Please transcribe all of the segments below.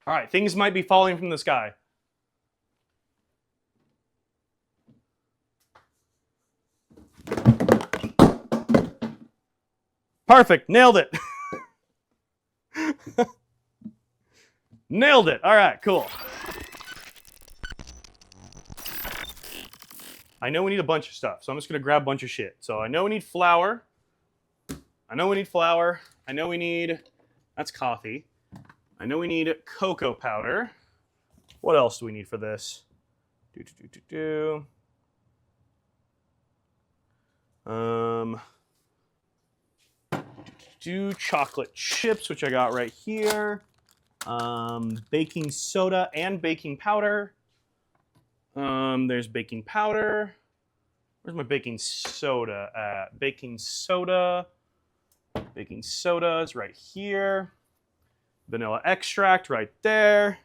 All right, things might be falling from the sky. Perfect, nailed it. Nailed it. All right, cool. I know we need a bunch of stuff, so I'm just gonna grab a bunch of shit. So I know we need flour. I know we need flour. I know we need, that's coffee. I know we need cocoa powder. What else do we need for this? Chocolate chips, which I got right here. Baking soda and baking powder. There's baking powder. Where's my baking soda at? Baking soda. Baking soda is right here. Vanilla extract right there.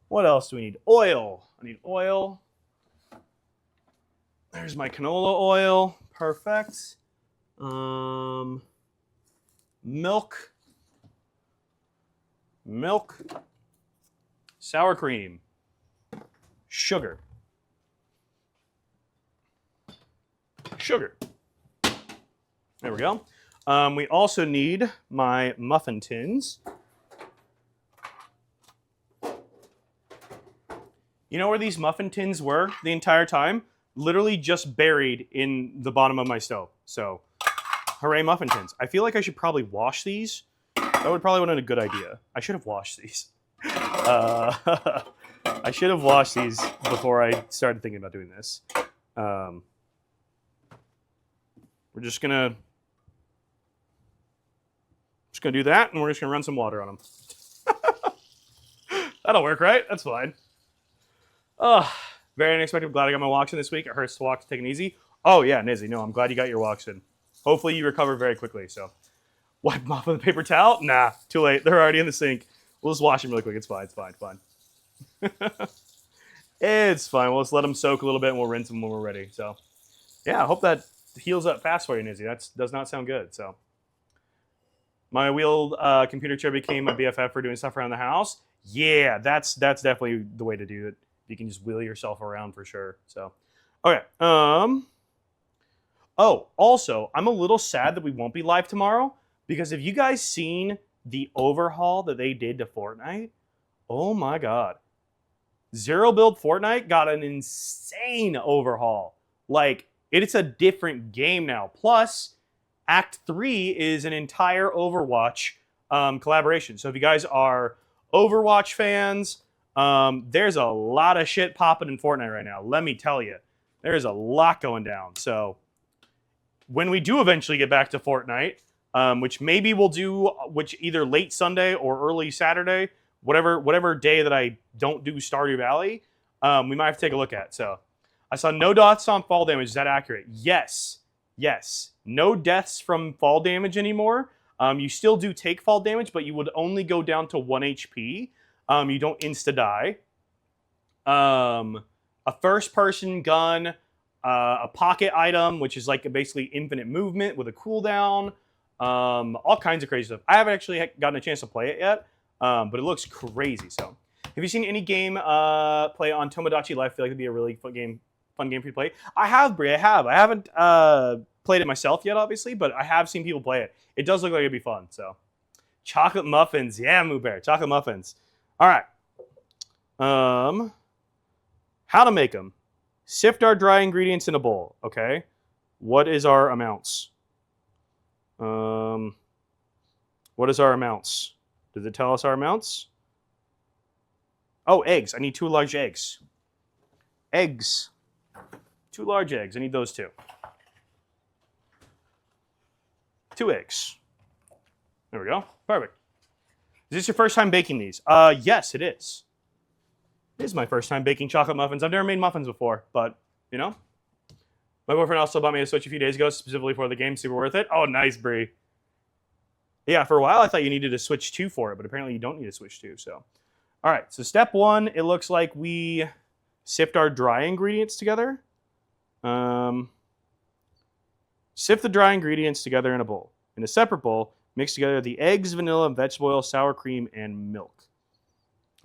What else do we need? Oil. I need oil. There's my canola oil. Perfect. Milk. Milk. Sour cream. Sugar. Sugar. There we go. We also need my muffin tins. You know where these muffin tins were the entire time? Literally just buried in the bottom of my stove. So, hooray muffin tins. I feel like I should probably wash these. That would probably have been a good idea. I should have washed these. I should have washed these before I started thinking about doing this. We're just gonna do that, and we're just gonna run some water on them. That'll work, right? That's fine. Oh, very unexpected. Glad I got my walks in this week. It hurts to walk, to take it easy. Oh yeah, Nizzy. No, I'm glad you got your walks in. Hopefully you recover very quickly. So, wipe them off with a paper towel? Nah, too late. They're already in the sink. We'll just wash them really quick. It's fine. It's fine. Fine. It's fine. We'll just let them soak a little bit, and we'll rinse them when we're ready. So, yeah, I hope that heals up fast for you, Nizzy. That does not sound good. So, my wheeled computer chair became my BFF for doing stuff around the house. Yeah, that's definitely the way to do it. You can just wheel yourself around for sure. So, okay. Oh, also, I'm a little sad that we won't be live tomorrow because have you guys seen the overhaul that they did to Fortnite? Oh my god. Zero Build Fortnite got an insane overhaul. Like, it's a different game now. Plus, Act 3 is an entire Overwatch collaboration. So if you guys are Overwatch fans, there's a lot of shit popping in Fortnite right now. Let me tell you. There's a lot going down. So when we do eventually get back to Fortnite, which maybe we'll do either late Sunday or early Saturday, whatever day that I don't do Stardew Valley, we might have to take a look at. So I saw no dots on fall damage. Is that accurate? Yes. Yes. No deaths from fall damage anymore. You still do take fall damage, but you would only go down to 1 HP. You don't insta-die. A first-person gun, a pocket item, which is like basically infinite movement with a cooldown, all kinds of crazy stuff. I haven't actually gotten a chance to play it yet, but it looks crazy. So, have you seen any game play on Tomodachi Life? I feel like it'd be a really fun game for you to play. I have, Brie. I have. I haven't played it myself yet, obviously, but I have seen people play it. It does look like it'd be fun. So, chocolate muffins, yeah, Moo Bear, chocolate muffins. All right. How to make them? Sift our dry ingredients in a bowl. Okay. What is our amounts? What is our amounts? Does it tell us our amounts? Oh, eggs. I need 2 large eggs. Eggs. 2 large eggs. I need those 2. 2 eggs. There we go. Perfect. Is this your first time baking these? Yes, it is. It is my first time baking chocolate muffins. I've never made muffins before, but, you know. My boyfriend also bought me a Switch a few days ago, specifically for the game. Super worth it. Oh, nice, Brie. Yeah, for a while I thought you needed a Switch 2 for it, but apparently you don't need a Switch 2, so. All right, so step 1, it looks like we sift our dry ingredients together. Sift the dry ingredients together in a bowl. In a separate bowl, mix together the eggs, vanilla, vegetable oil, sour cream, and milk.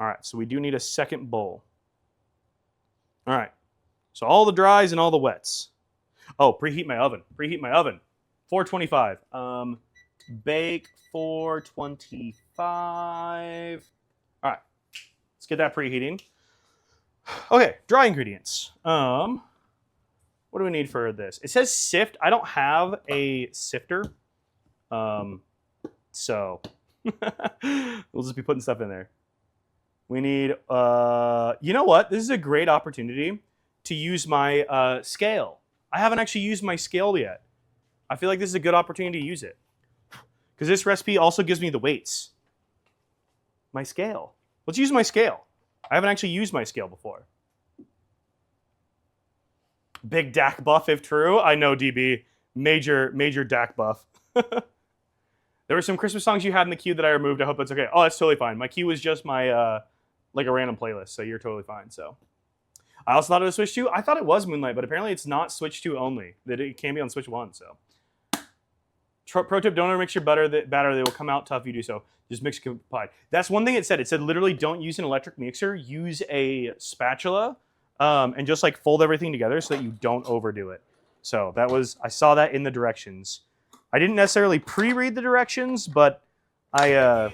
All right, so we do need a second bowl. All right, so all the dries and all the wets. Oh, preheat my oven. Preheat my oven. 425. Bake 425. All right, let's get that preheating. Okay, dry ingredients. What do we need for this? It says sift. I don't have a sifter. So we'll just be putting stuff in there. We need, you know what? This is a great opportunity to use my scale. I haven't actually used my scale yet. I feel like this is a good opportunity to use it. Because this recipe also gives me the weights. My scale. Let's use my scale. I haven't actually used my scale before. Big Dak buff if true. I know, DB. Major Dak buff. There were some Christmas songs you had in the queue that I removed. I hope that's okay. Oh, that's totally fine. My queue was just my, like a random playlist, so you're totally fine. So, I also thought it was Switch 2. I thought it was Moonlight, but apparently it's not Switch 2 only. That it can be on Switch 1, so. Pro tip, don't overmix your batter. They will come out tough if you do so. Just mix your pie. That's one thing it said. It said literally don't use an electric mixer. Use a spatula and just like fold everything together so that you don't overdo it. So that was, I saw that in the directions. I didn't necessarily pre-read the directions, but I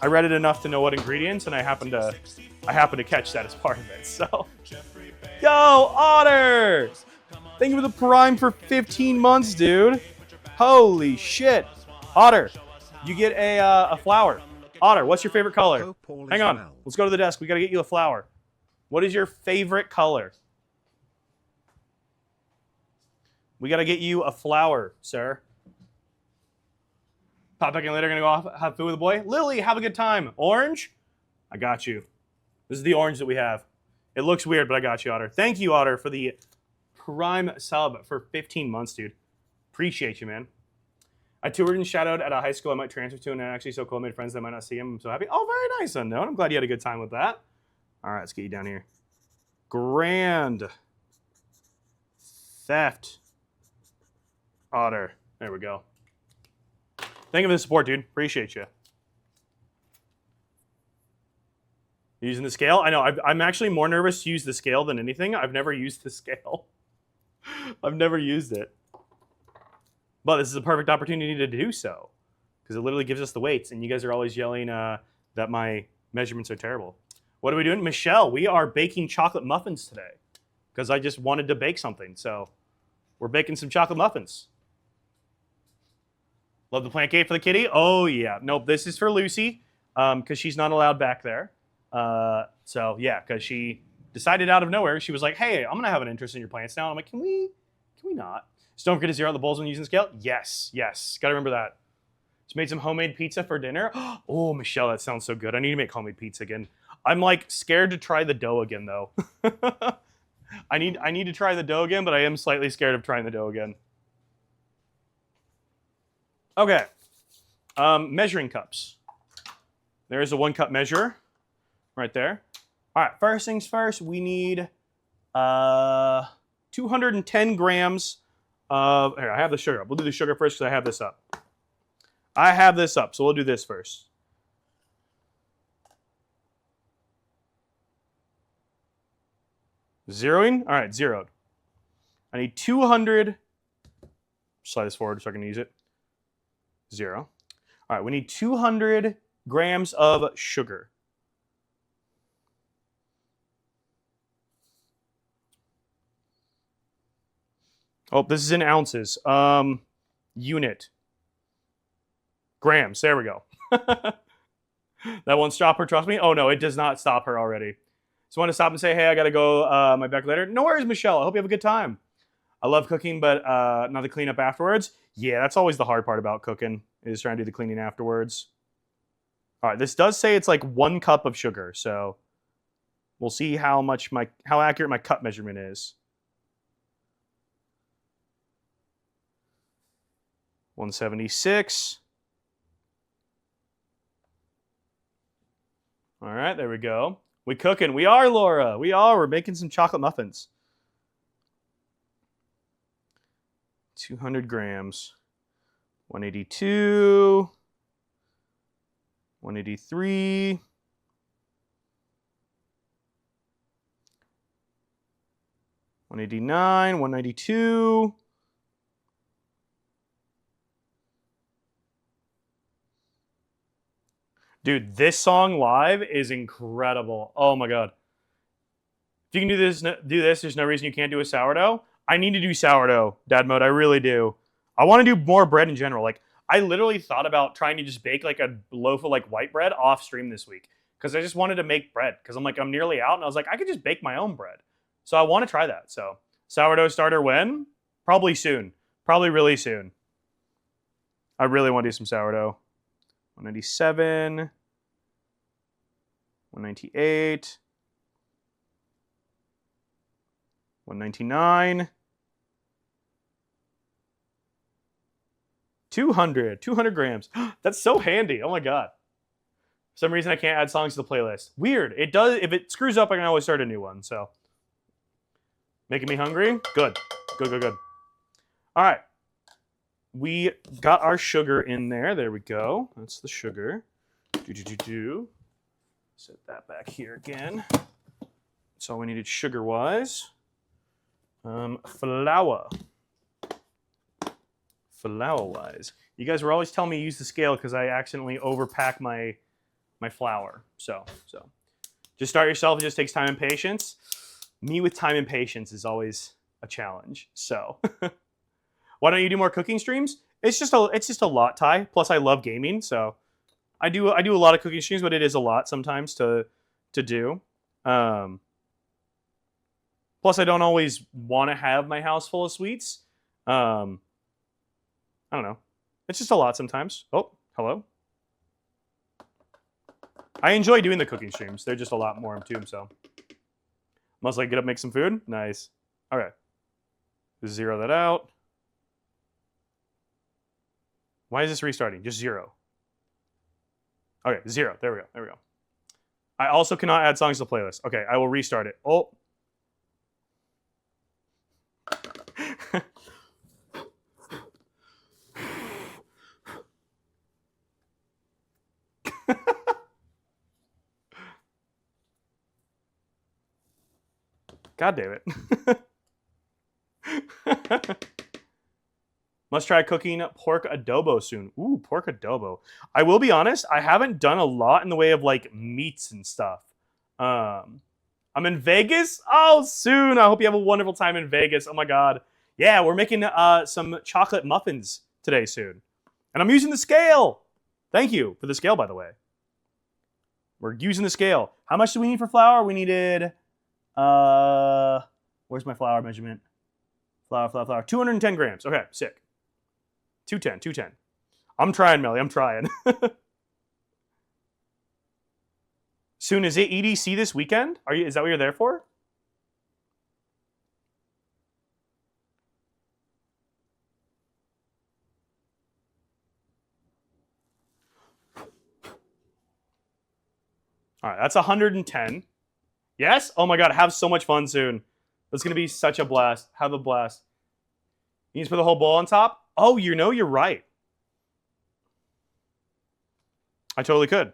read it enough to know what ingredients, and I happened to catch that as part of it. So, yo, Otter! Thank you for the Prime for 15 months, dude. Holy shit. Otter, you get a flower. Otter, what's your favorite color? Hang on. Let's go to the desk. We got to get you a flower. What is your favorite color? We got to get you a flower, sir. Pop back in later. Gonna go off, have food with the boy. Lily, have a good time. Orange? I got you. This is the orange that we have. It looks weird, but I got you, Otter. Thank you, Otter, for the Prime sub for 15 months, dude. Appreciate you, man. I toured and shadowed at a high school I might transfer to, and actually so cool. I made friends that I might not see him. I'm so happy. Oh, very nice, Unknown. I'm glad you had a good time with that. All right, let's get you down here. Grand Theft Otter. There we go. Thank you for the support, dude. Appreciate you. Using the scale? I know. I'm actually more nervous to use the scale than anything. I've never used the scale. I've never used it. But this is a perfect opportunity to do so. Because it literally gives us the weights. And you guys are always yelling that my measurements are terrible. What are we doing? Michelle, we are baking chocolate muffins today. Because I just wanted to bake something. So we're baking some chocolate muffins. Love the plant cake for the kitty. Oh, yeah. Nope, this is for Lucy. Because she's not allowed back there. So, yeah, because she decided out of nowhere. She was like, hey, I'm going to have an interest in your plants now. And I'm like, can we not? So don't forget to zero out the bowls when using the scale. Yes. Got to remember that. Just made some homemade pizza for dinner. Oh, Michelle, that sounds so good. I need to make homemade pizza again. I'm like scared to try the dough again, though. I need to try the dough again, but I am slightly scared of trying the dough again. Okay. Measuring cups. There's a 1 cup measure right there. All right, first things first, we need 210 grams of, here, I have the sugar up. We'll do the sugar first because I have this up. So we'll do this first. Zeroing? All right, zeroed. I need 200, slide this forward so I can use it. 0. All right, we need 200 grams of sugar. Oh, this is in ounces. Unit. Grams, there we go. That won't stop her, trust me. Oh no, it does not stop her already. So I want to stop and say, hey, I gotta go my back later. No worries, Michelle, I hope you have a good time. I love cooking, but not the cleanup afterwards. Yeah, that's always the hard part about cooking, is trying to do the cleaning afterwards. All right, this does say it's like 1 cup of sugar, so we'll see how accurate my cup measurement is. 176. All right, there we go. We cooking. We are, Laura. We are. We're making some chocolate muffins. 200 grams. 182. 183. 189, 192. Dude, this song live is incredible. Oh my god. If you can do this, there's no reason you can't do a sourdough. I need to do sourdough, dad mode. I really do. I want to do more bread in general. Like, I literally thought about trying to just bake like a loaf of like white bread off stream this week because I just wanted to make bread because I'm nearly out and I was like, I could just bake my own bread. So I want to try that. So sourdough starter when? Probably soon. Probably really soon. I really want to do some sourdough. 197, 198, 199, 200 grams. That's so handy. Oh my god. For some reason I can't add songs to the playlist. Weird. It does. If it screws up, I can always start a new one. So making me hungry. Good. Good. All right. We got our sugar in there. There we go. That's the sugar. Set that back here again. That's all we needed sugar-wise. Flour. Flour-wise. You guys were always telling me to use the scale because I accidentally overpack my flour. So just start yourself. It just takes time and patience. Me with time and patience is always a challenge. So why don't you do more cooking streams? It's just a lot, Ty. Plus, I love gaming, so I do a lot of cooking streams, but it is a lot sometimes to do. Plus, I don't always want to have my house full of sweets. I don't know. It's just a lot sometimes. Oh, hello. I enjoy doing the cooking streams. They're just a lot more too. So, must get up, make some food. Nice. Okay. Zero that out. Why is this restarting? Just 0. Okay, 0. There we go. I also cannot add songs to the playlist. Okay, I will restart it. Oh. God damn it. Must try cooking pork adobo soon. Ooh, pork adobo. I will be honest, I haven't done a lot in the way of meats and stuff. I'm in Vegas. Oh, soon. I hope you have a wonderful time in Vegas. Oh my god. Yeah, we're making some chocolate muffins today soon. And I'm using the scale. Thank you for the scale, by the way. We're using the scale. How much do we need for flour? We needed, where's my flour measurement? Flour. 210 grams. Okay, sick. 210. I'm trying, Melly. I'm trying. Soon, is it EDC this weekend? Is that what you're there for? All right, that's 110. Yes? Oh my god, have so much fun soon. That's going to be such a blast. Have a blast. You just put the whole bowl on top? Oh, you're right. I totally could.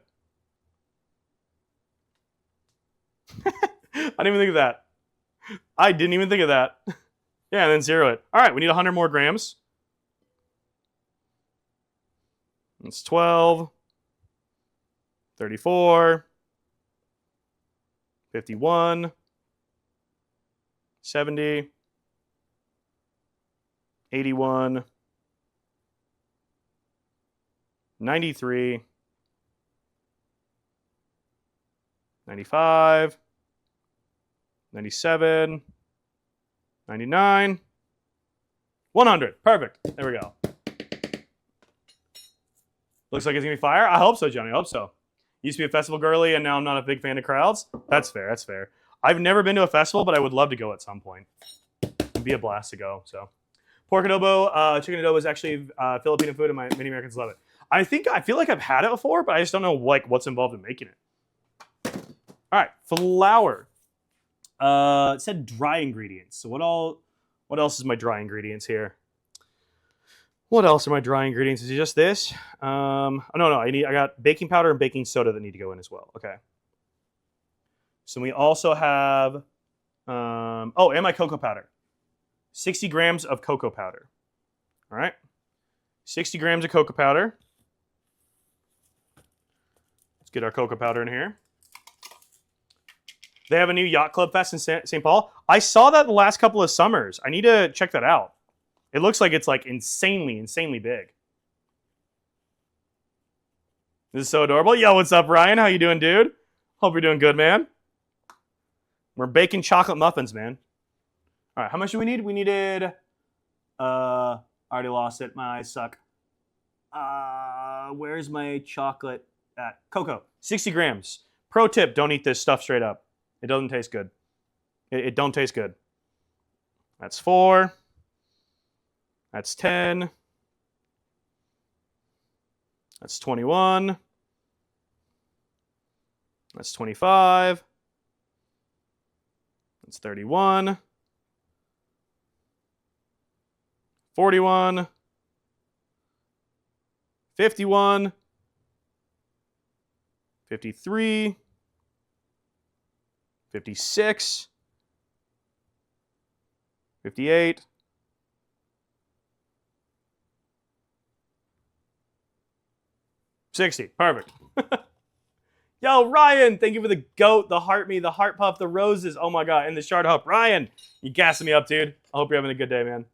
I didn't even think of that. Yeah, and then 0 it. All right, we need 100 more grams. It's 12, 34, 51, 70, 81, 93, 95, 97, 99, 100. Perfect. There we go. Looks like it's going to be fire. I hope so, Johnny. I hope so. Used to be a festival girly, and now I'm not a big fan of crowds. That's fair. I've never been to a festival, but I would love to go at some point. It'd be a blast to go. So, pork adobo, chicken adobo is actually Filipino food, and many Americans love it. I feel like I've had it before, but I just don't know what's involved in making it. All right, flour. It said dry ingredients. So what else is my dry ingredients here? What else are my dry ingredients? Is it just this? No. I got baking powder and baking soda that need to go in as well. Okay. So we also have Oh, and my cocoa powder. 60 grams of cocoa powder. All right. 60 grams of cocoa powder. Let's get our cocoa powder in here. They have a new yacht club fest in St. Paul. I saw that the last couple of summers. I need to check that out. It looks like it's like insanely big. This is so adorable. Yo, what's up, Ryan? How you doing, dude? Hope you're doing good, man. We're baking chocolate muffins, man. All right, how much do we need? We needed, I already lost it. My eyes suck. Where's my chocolate at? Cocoa, 60 grams. Pro tip, don't eat this stuff straight up. It doesn't taste good. It don't taste good. That's 4. That's 10. That's 21. That's 25. That's 31. 41. 51. 53. 56. 58. 60. Perfect. Yo, Ryan, thank you for the goat, the heart me, the heart puff, the roses. Oh my God, and the shard hope. Ryan, you gassing me up, dude. I hope you're having a good day, man.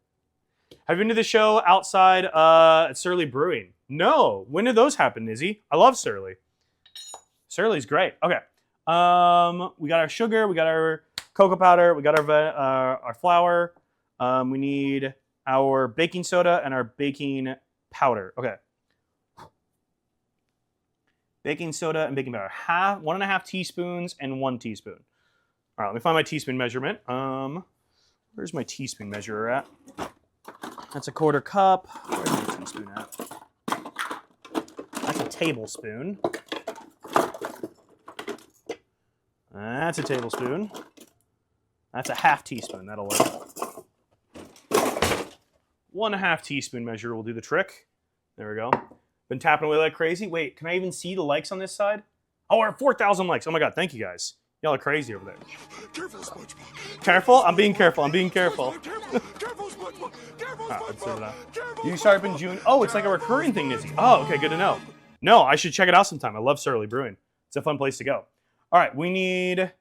Have you been to the show outside at Surly Brewing? No. When did those happen, Izzy? I love Surly. Surly's great. Okay. We got our sugar, we got our cocoa powder, we got our flour. We need our baking soda and our baking powder. Okay. Baking soda and baking powder. 1.5 teaspoons and 1 teaspoon. All right, let me find my teaspoon measurement. Where's my teaspoon measurer at? That's a 1/4 cup. Where's my teaspoon at? That's a tablespoon. That's a tablespoon. That's a 1/2 teaspoon. That'll work. 1.5 teaspoon measure will do the trick. There we go. Been tapping away like crazy. Wait, can I even see the likes on this side? Oh, we're at 4,000 likes. Oh my God, thank you guys. Y'all are crazy over there. Careful, SpongeBob. Careful? I'm being careful. I'm being careful. Careful, SpongeBob. Careful, SpongeBob. You start up in June. Oh, it's like a recurring thing, Nizzy. Oh, okay, good to know. No, I should check it out sometime. I love Surly Brewing. It's a fun place to go. All right, we need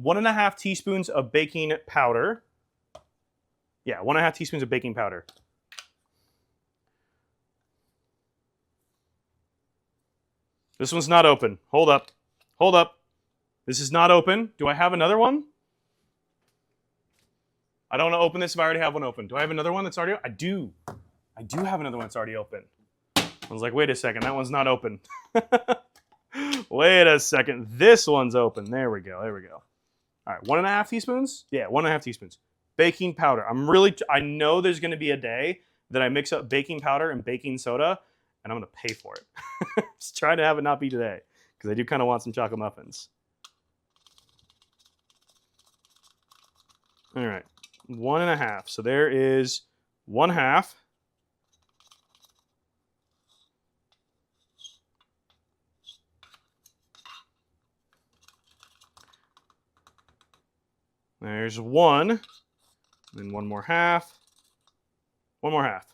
1.5 teaspoons of baking powder. Yeah, 1.5 teaspoons of baking powder. This one's not open. Hold up. Hold up. This is not open. Do I have another one? I don't want to open this if I already have one open. Do I have another one that's already open? I do. I do have another one that's already open. I was like, wait a second. That one's not open. Wait a second. This one's open. There we go. There we go. All right. 1.5 teaspoons? Yeah, 1.5 teaspoons. Baking powder. I know there's going to be a day that I mix up baking powder and baking soda, and I'm going to pay for it. Just trying to have it not be today, because I do kind of want some chocolate muffins. All right. 1.5. So there is 1/2. There's 1. And then 1 more half. 1 more half.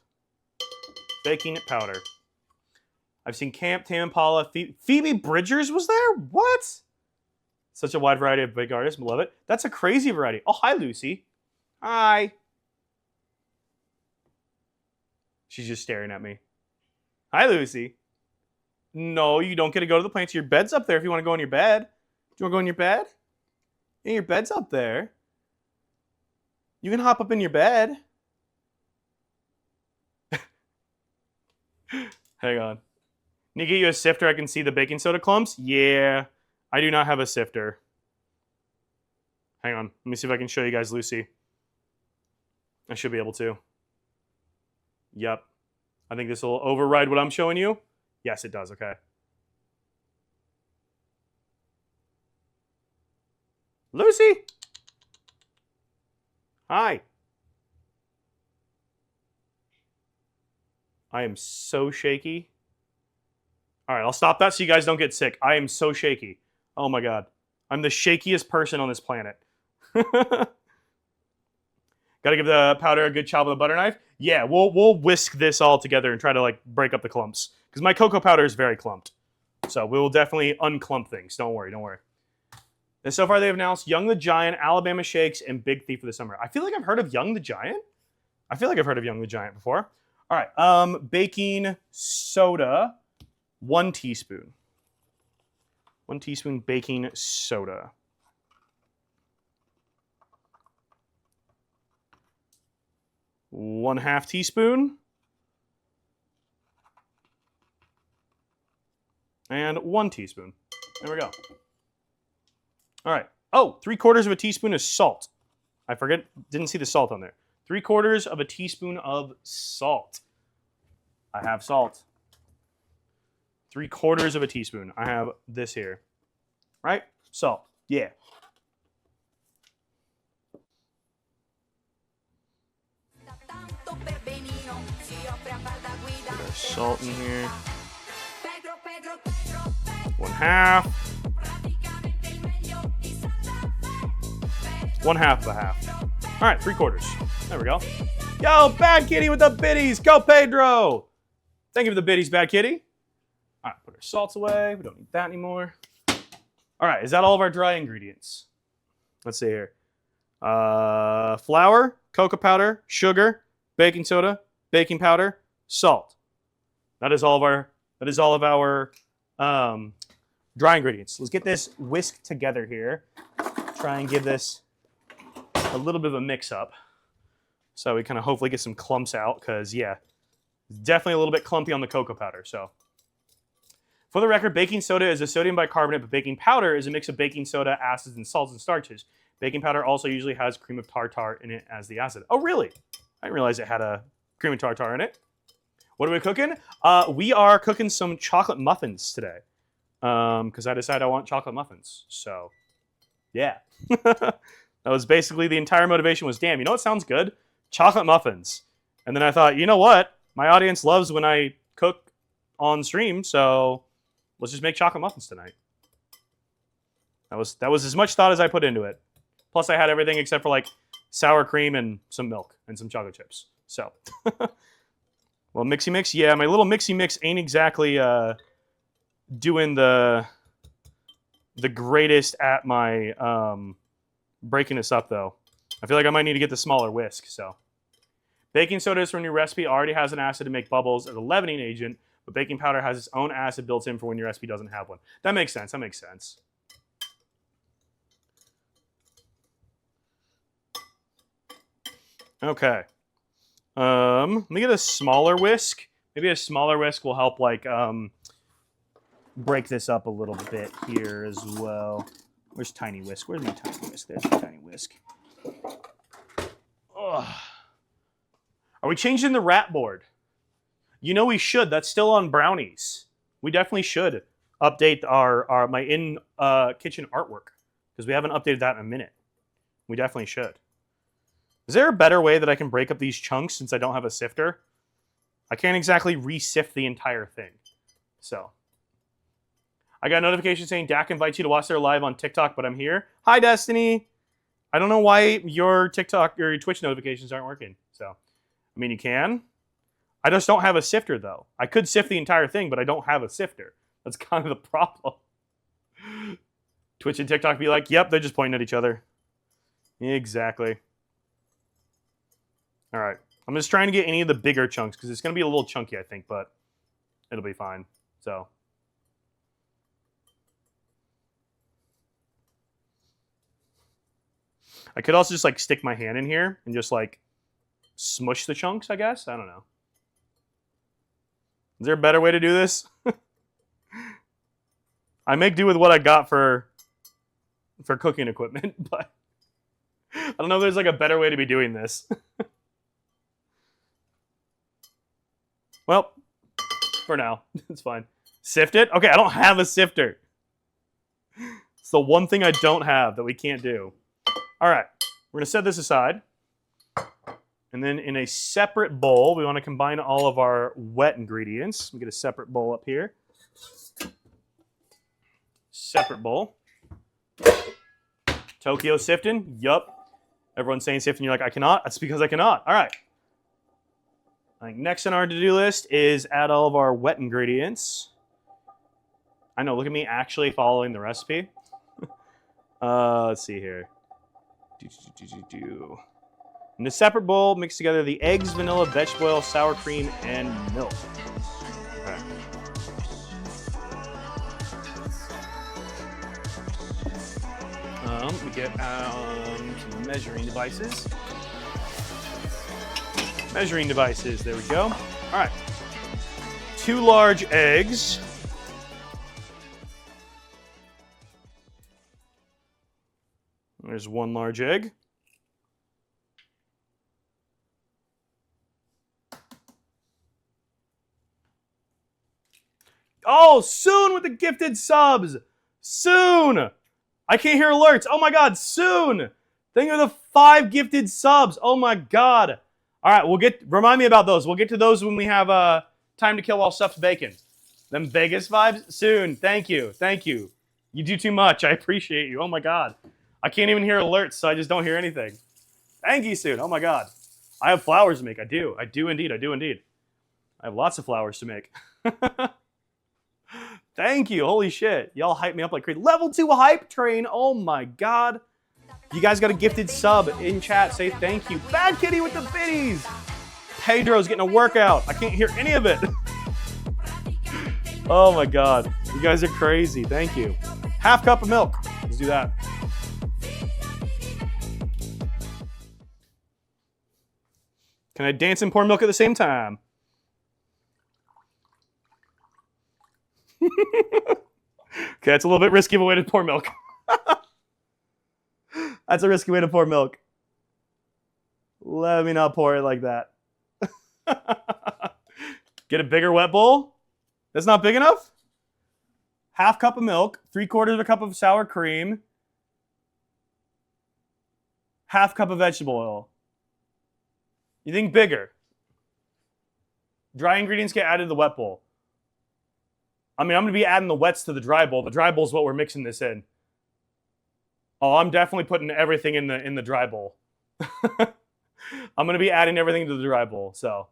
Baking powder. I've seen Camp, Tam Impala, Phoebe Bridgers was there? What? Such a wide variety of big artists. Love it. That's a crazy variety. Oh, hi, Lucy. Hi. She's just staring at me. Hi, Lucy. No, you don't get to go to the plants. Your bed's up there if you want to go in your bed. Do you want to go in your bed? Yeah, your bed's up there. You can hop up in your bed. Hang on. Need to get you a sifter I can see the baking soda clumps? Yeah. I do not have a sifter. Hang on. Let me see if I can show you guys Lucy. I should be able to. Yep. I think this will override what I'm showing you. Yes, it does. Okay. Lucy! Hi. I am so shaky. All right, I'll stop that so you guys don't get sick. I am so shaky. Oh my God. I'm the shakiest person on this planet. Got to give the powder a good chop with a butter knife. Yeah, we'll whisk this all together and try to like break up the clumps because my cocoa powder is very clumped. So we will definitely unclump things. Don't worry, don't worry. And so far they've announced Young the Giant, Alabama Shakes, and Big Thief for the summer. I feel like I've heard of Young the Giant. I feel like I've heard of Young the Giant before. All right, baking soda, 1 teaspoon. 1 teaspoon baking soda. 1/2 teaspoon. And 1 teaspoon. There we go. All right. Oh, 3/4 of a teaspoon of salt. I forget, didn't see the salt on there. 3/4 of a teaspoon of salt. I have salt. 3/4 of a teaspoon. I have this here. Right? Salt. Yeah. Put our salt in here. 1/2. 1/2 of a half. All right, 3/4. There we go. Yo, Bad Kitty with the biddies. Go, Pedro. Thank you for the biddies, Bad Kitty. All right, put our salts away. We don't need that anymore. All right, is that all of our dry ingredients? Let's see here. Flour, cocoa powder, sugar, baking soda, baking powder, salt. That is all of our dry ingredients. Let's get this whisked together here. Try and give this a little bit of a mix up. So we kind of hopefully get some clumps out because, yeah, it's definitely a little bit clumpy on the cocoa powder. So for the record, baking soda is a sodium bicarbonate, but baking powder is a mix of baking soda, acids, and salts and starches. Baking powder also usually has cream of tartar in it as the acid. Oh, really? I didn't realize it had a cream of tartar in it. What are we cooking? We are cooking some chocolate muffins today because I decided I want chocolate muffins. So, yeah. That was basically the entire motivation was, damn, you know what sounds good? Chocolate muffins. And then I thought, you know what? My audience loves when I cook on stream, so let's just make chocolate muffins tonight. That was as much thought as I put into it. Plus I had everything except for like sour cream and some milk and some chocolate chips. So, well, mixy mix. Yeah, my little mixy mix ain't exactly doing the greatest at my breaking this up though. I feel like I might need to get the smaller whisk. So, baking soda is from your recipe already has an acid to make bubbles as a leavening agent, but baking powder has its own acid built in for when your recipe doesn't have one. That makes sense. That makes sense. Okay. Let me get a smaller whisk. Maybe a smaller whisk will help like break this up a little bit here as well. Where's tiny whisk? Where's my tiny whisk? There's my tiny whisk. Ugh. Are we changing the rat board? You know we should. That's still on brownies. We definitely should update my in kitchen artwork because we haven't updated that in a minute. We definitely should. Is there a better way that I can break up these chunks since I don't have a sifter? I can't exactly re-sift the entire thing. So, I got a notification saying Dak invites you to watch their live on TikTok, but I'm here. Hi, Destiny. I don't know why your TikTok or your Twitch notifications aren't working. So, I mean, you can. I just don't have a sifter, though. I could sift the entire thing, but I don't have a sifter. That's kind of the problem. Twitch and TikTok be like, yep, they're just pointing at each other. Exactly. All right. I'm just trying to get any of the bigger chunks because it's going to be a little chunky, I think, but it'll be fine. So. I could also just like stick my hand in here and just like smush the chunks, I guess. I don't know. Is there a better way to do this? I make do with what I got for cooking equipment, but I don't know if there's like a better way to be doing this. Well, for now, it's fine. Sift it? Okay, I don't have a sifter. It's the one thing I don't have that we can't do. All right, we're going to set this aside. And then in a separate bowl, we want to combine all of our wet ingredients. We get a separate bowl up here. Separate bowl. Tokyo sifting, yup. Everyone's saying safe, and you're like, I cannot. That's because I cannot. All right. I think next on our to-do list is add all of our wet ingredients. I know, look at me actually following the recipe. Let's see here. In a separate bowl, mix together the eggs, vanilla, vegetable oil, sour cream, and milk. Okay. We get some measuring devices. Measuring devices, there we go. All right. 2 large eggs. There's 1 large egg. Oh, soon with the gifted subs. Soon. I can't hear alerts. Oh my God, soon. Thank you for the 5 gifted subs. Oh my God. All right, remind me about those. We'll get to those when we have time to kill while stuffed bacon. Them Vegas vibes soon. Thank you. Thank you. You do too much. I appreciate you. Oh my God. I can't even hear alerts, so I just don't hear anything. Thank you soon. Oh my God. I have flowers to make. I do. I do indeed. I do indeed. I have lots of flowers to make. Thank you. Holy shit. Y'all hype me up like crazy. Level 2 hype train. Oh my God. You guys got a gifted sub in chat. Say thank you. Bad Kitty with the biddies. Pedro's getting a workout. I can't hear any of it. Oh my God. You guys are crazy. Thank you. Half cup of milk. Let's do that. Can I dance and pour milk at the same time? Okay, that's a little bit risky of a way to pour milk. That's a risky way to pour milk. Let me not pour it like that. Get a bigger wet bowl. That's not big enough? Half cup of milk, 3/4 of a cup of sour cream, half cup of vegetable oil. You think bigger? Dry ingredients get added to the wet bowl. I mean, I'm going to be adding the wets to the dry bowl. The dry bowl is what we're mixing this in. Oh, I'm definitely putting everything in the dry bowl. I'm going to be adding everything to the dry bowl. So,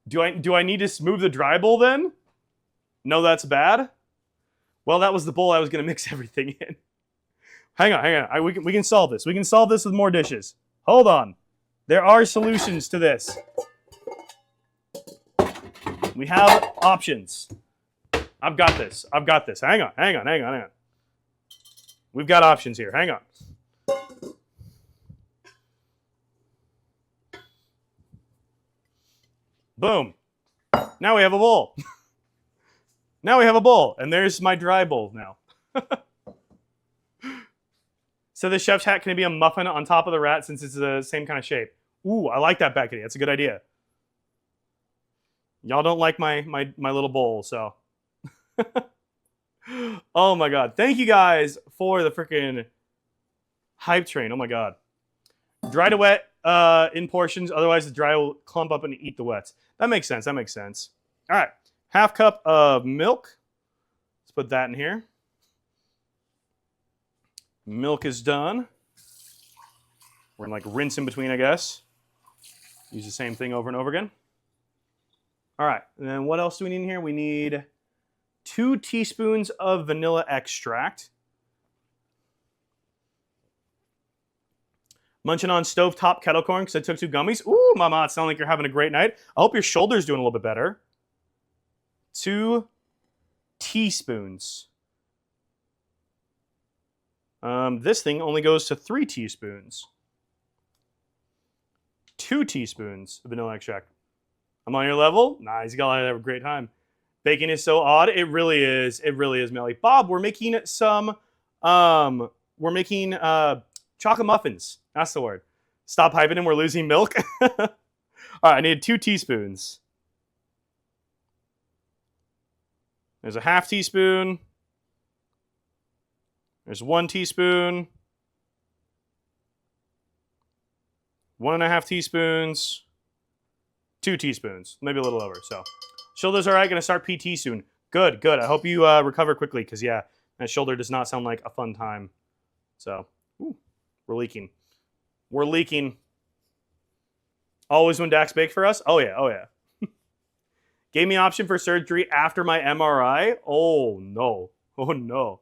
do I need to move the dry bowl then? No, that's bad. Well, that was the bowl I was going to mix everything in. Hang on. We can solve this. We can solve this with more dishes. Hold on. There are solutions to this. We have options. I've got this. Hang on. We've got options here. Hang on. Boom. Now we have a bowl. Now we have a bowl. And there's my dry bowl now. So the chef's hat can be a muffin on top of the rat since it's the same kind of shape. Ooh, I like that, Beckety. That's a good idea. Y'all don't like my little bowl, so. Oh my God. Thank you guys for the freaking hype train. Oh my God. Dry to wet in portions, otherwise the dry will clump up and eat the wets. That makes sense. All right. Half cup of milk. Let's put that in here. Milk is done. We're gonna rinse in between, I guess. Use the same thing over and over again. All right, and then what else do we need in here? We need 2 teaspoons of vanilla extract. Munching on stovetop kettle corn because I took 2 gummies. Ooh, mama, it sounds like you're having a great night. I hope your shoulder's doing a little bit better. 2 teaspoons. This thing only goes to 3 teaspoons. 2 teaspoons of vanilla extract. I'm on your level. Nice, you gotta have a great time. Bacon is so odd. It really is. It really is, Melly. Bob, we're making some. We're making chocolate muffins. That's the word. Stop hyping him. We're losing milk. All right, I need 2 teaspoons. There's a half teaspoon. There's 1 teaspoon. 1.5 teaspoons. 2 teaspoons. Maybe a little over. So, shoulder's all right. Gonna start PT soon. Good. I hope you recover quickly, because yeah, that shoulder does not sound like a fun time. So, ooh, We're leaking. We're leaking. Always when Dax baked for us? Oh, yeah. Oh, yeah. Gave me option for surgery after my MRI? Oh, no. Oh, no.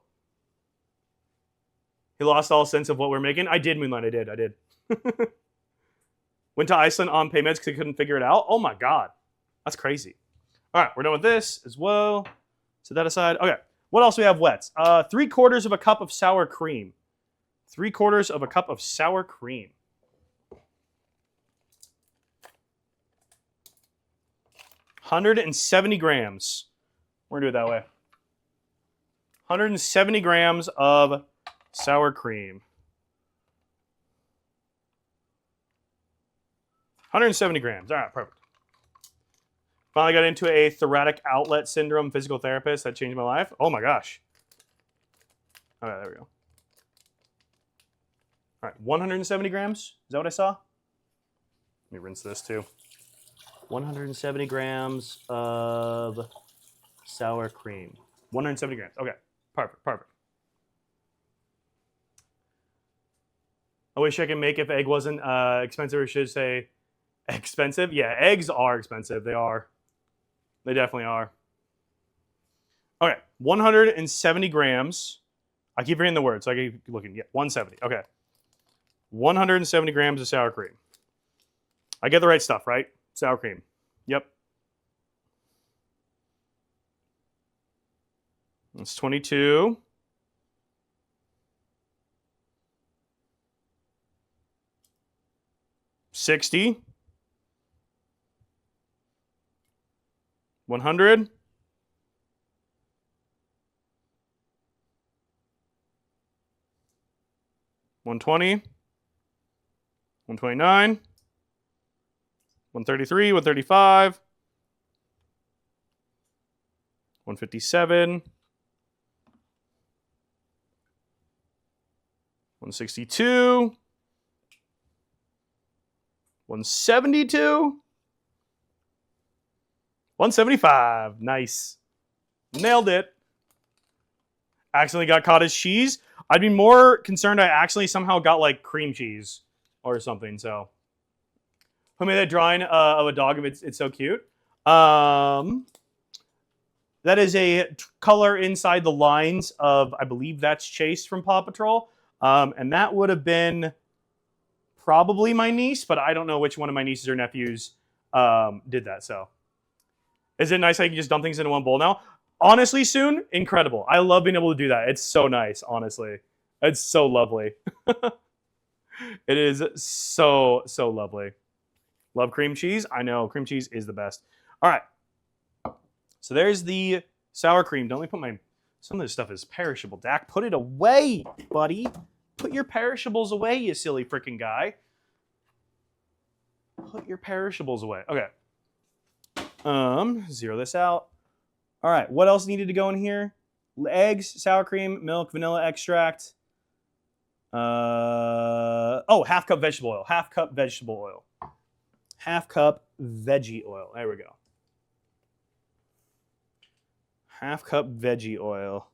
He lost all sense of what we're making? I did, Moonlight. I did. Went to Iceland on pay meds because he couldn't figure it out? Oh, my God. That's crazy. All right, we're done with this as well. Set that aside. Okay, what else do we have wets? 3/4 of a cup of sour cream. 3/4 of a cup of sour cream. 170 grams. We're going to do it that way. 170 grams of sour cream. 170 grams. All right, perfect. Finally got into a thoracic outlet syndrome physical therapist that changed my life. Oh my gosh. All right, there we go. All right, 170 grams. Is that what I saw? Let me rinse this too. 170 grams of sour cream. 170 grams. Okay, perfect. I wish I could make if egg wasn't expensive, or should say expensive. Yeah, eggs are expensive. They are. They definitely are. Okay, 170 grams. I keep reading the word, so I keep looking. Yeah, 170. Okay. 170 grams of sour cream. I get the right stuff, right? Sour cream. Yep. That's 22. $60. 100. 120. 129. 133. 135. 157. 162. 172. 175. Nice. Nailed it. Accidentally got cottage cheese. I'd be more concerned I actually somehow got like cream cheese or something. So, who made that drawing of a dog? It's so cute. That is a color inside the lines of, I believe that's Chase from Paw Patrol. And that would have been probably my niece, but I don't know which one of my nieces or nephews did that. So, is it nice I can just dump things into one bowl now? Honestly, soon, incredible. I love being able to do that. It's so nice, honestly. It's so lovely. It is so lovely. Love cream cheese. I know, cream cheese is the best. All right. So there's the sour cream. Don't let me put my... Some of this stuff is perishable, Dak. Put it away, buddy. Put your perishables away, you silly freaking guy. Put your perishables away. Okay. Zero this out. All right, what else needed to go in here? Eggs, sour cream, milk, vanilla extract. Half cup vegetable oil. Half cup vegetable oil. Half cup veggie oil. There we go. Half cup veggie oil.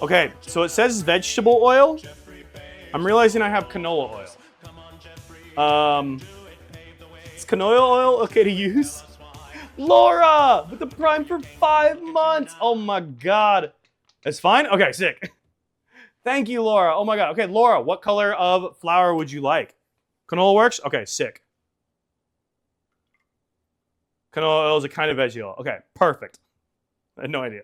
Okay, so it says vegetable oil. I'm realizing I have canola oil. Is canola oil okay to use? Laura, with the Prime for 5 months. Oh my God. That's fine? Okay, sick. Thank you, Laura. Oh my God. Okay, Laura, what color of flour would you like? Canola works? Okay, sick. Canola oil is a kind of veggie oil. Okay, perfect. I had no idea.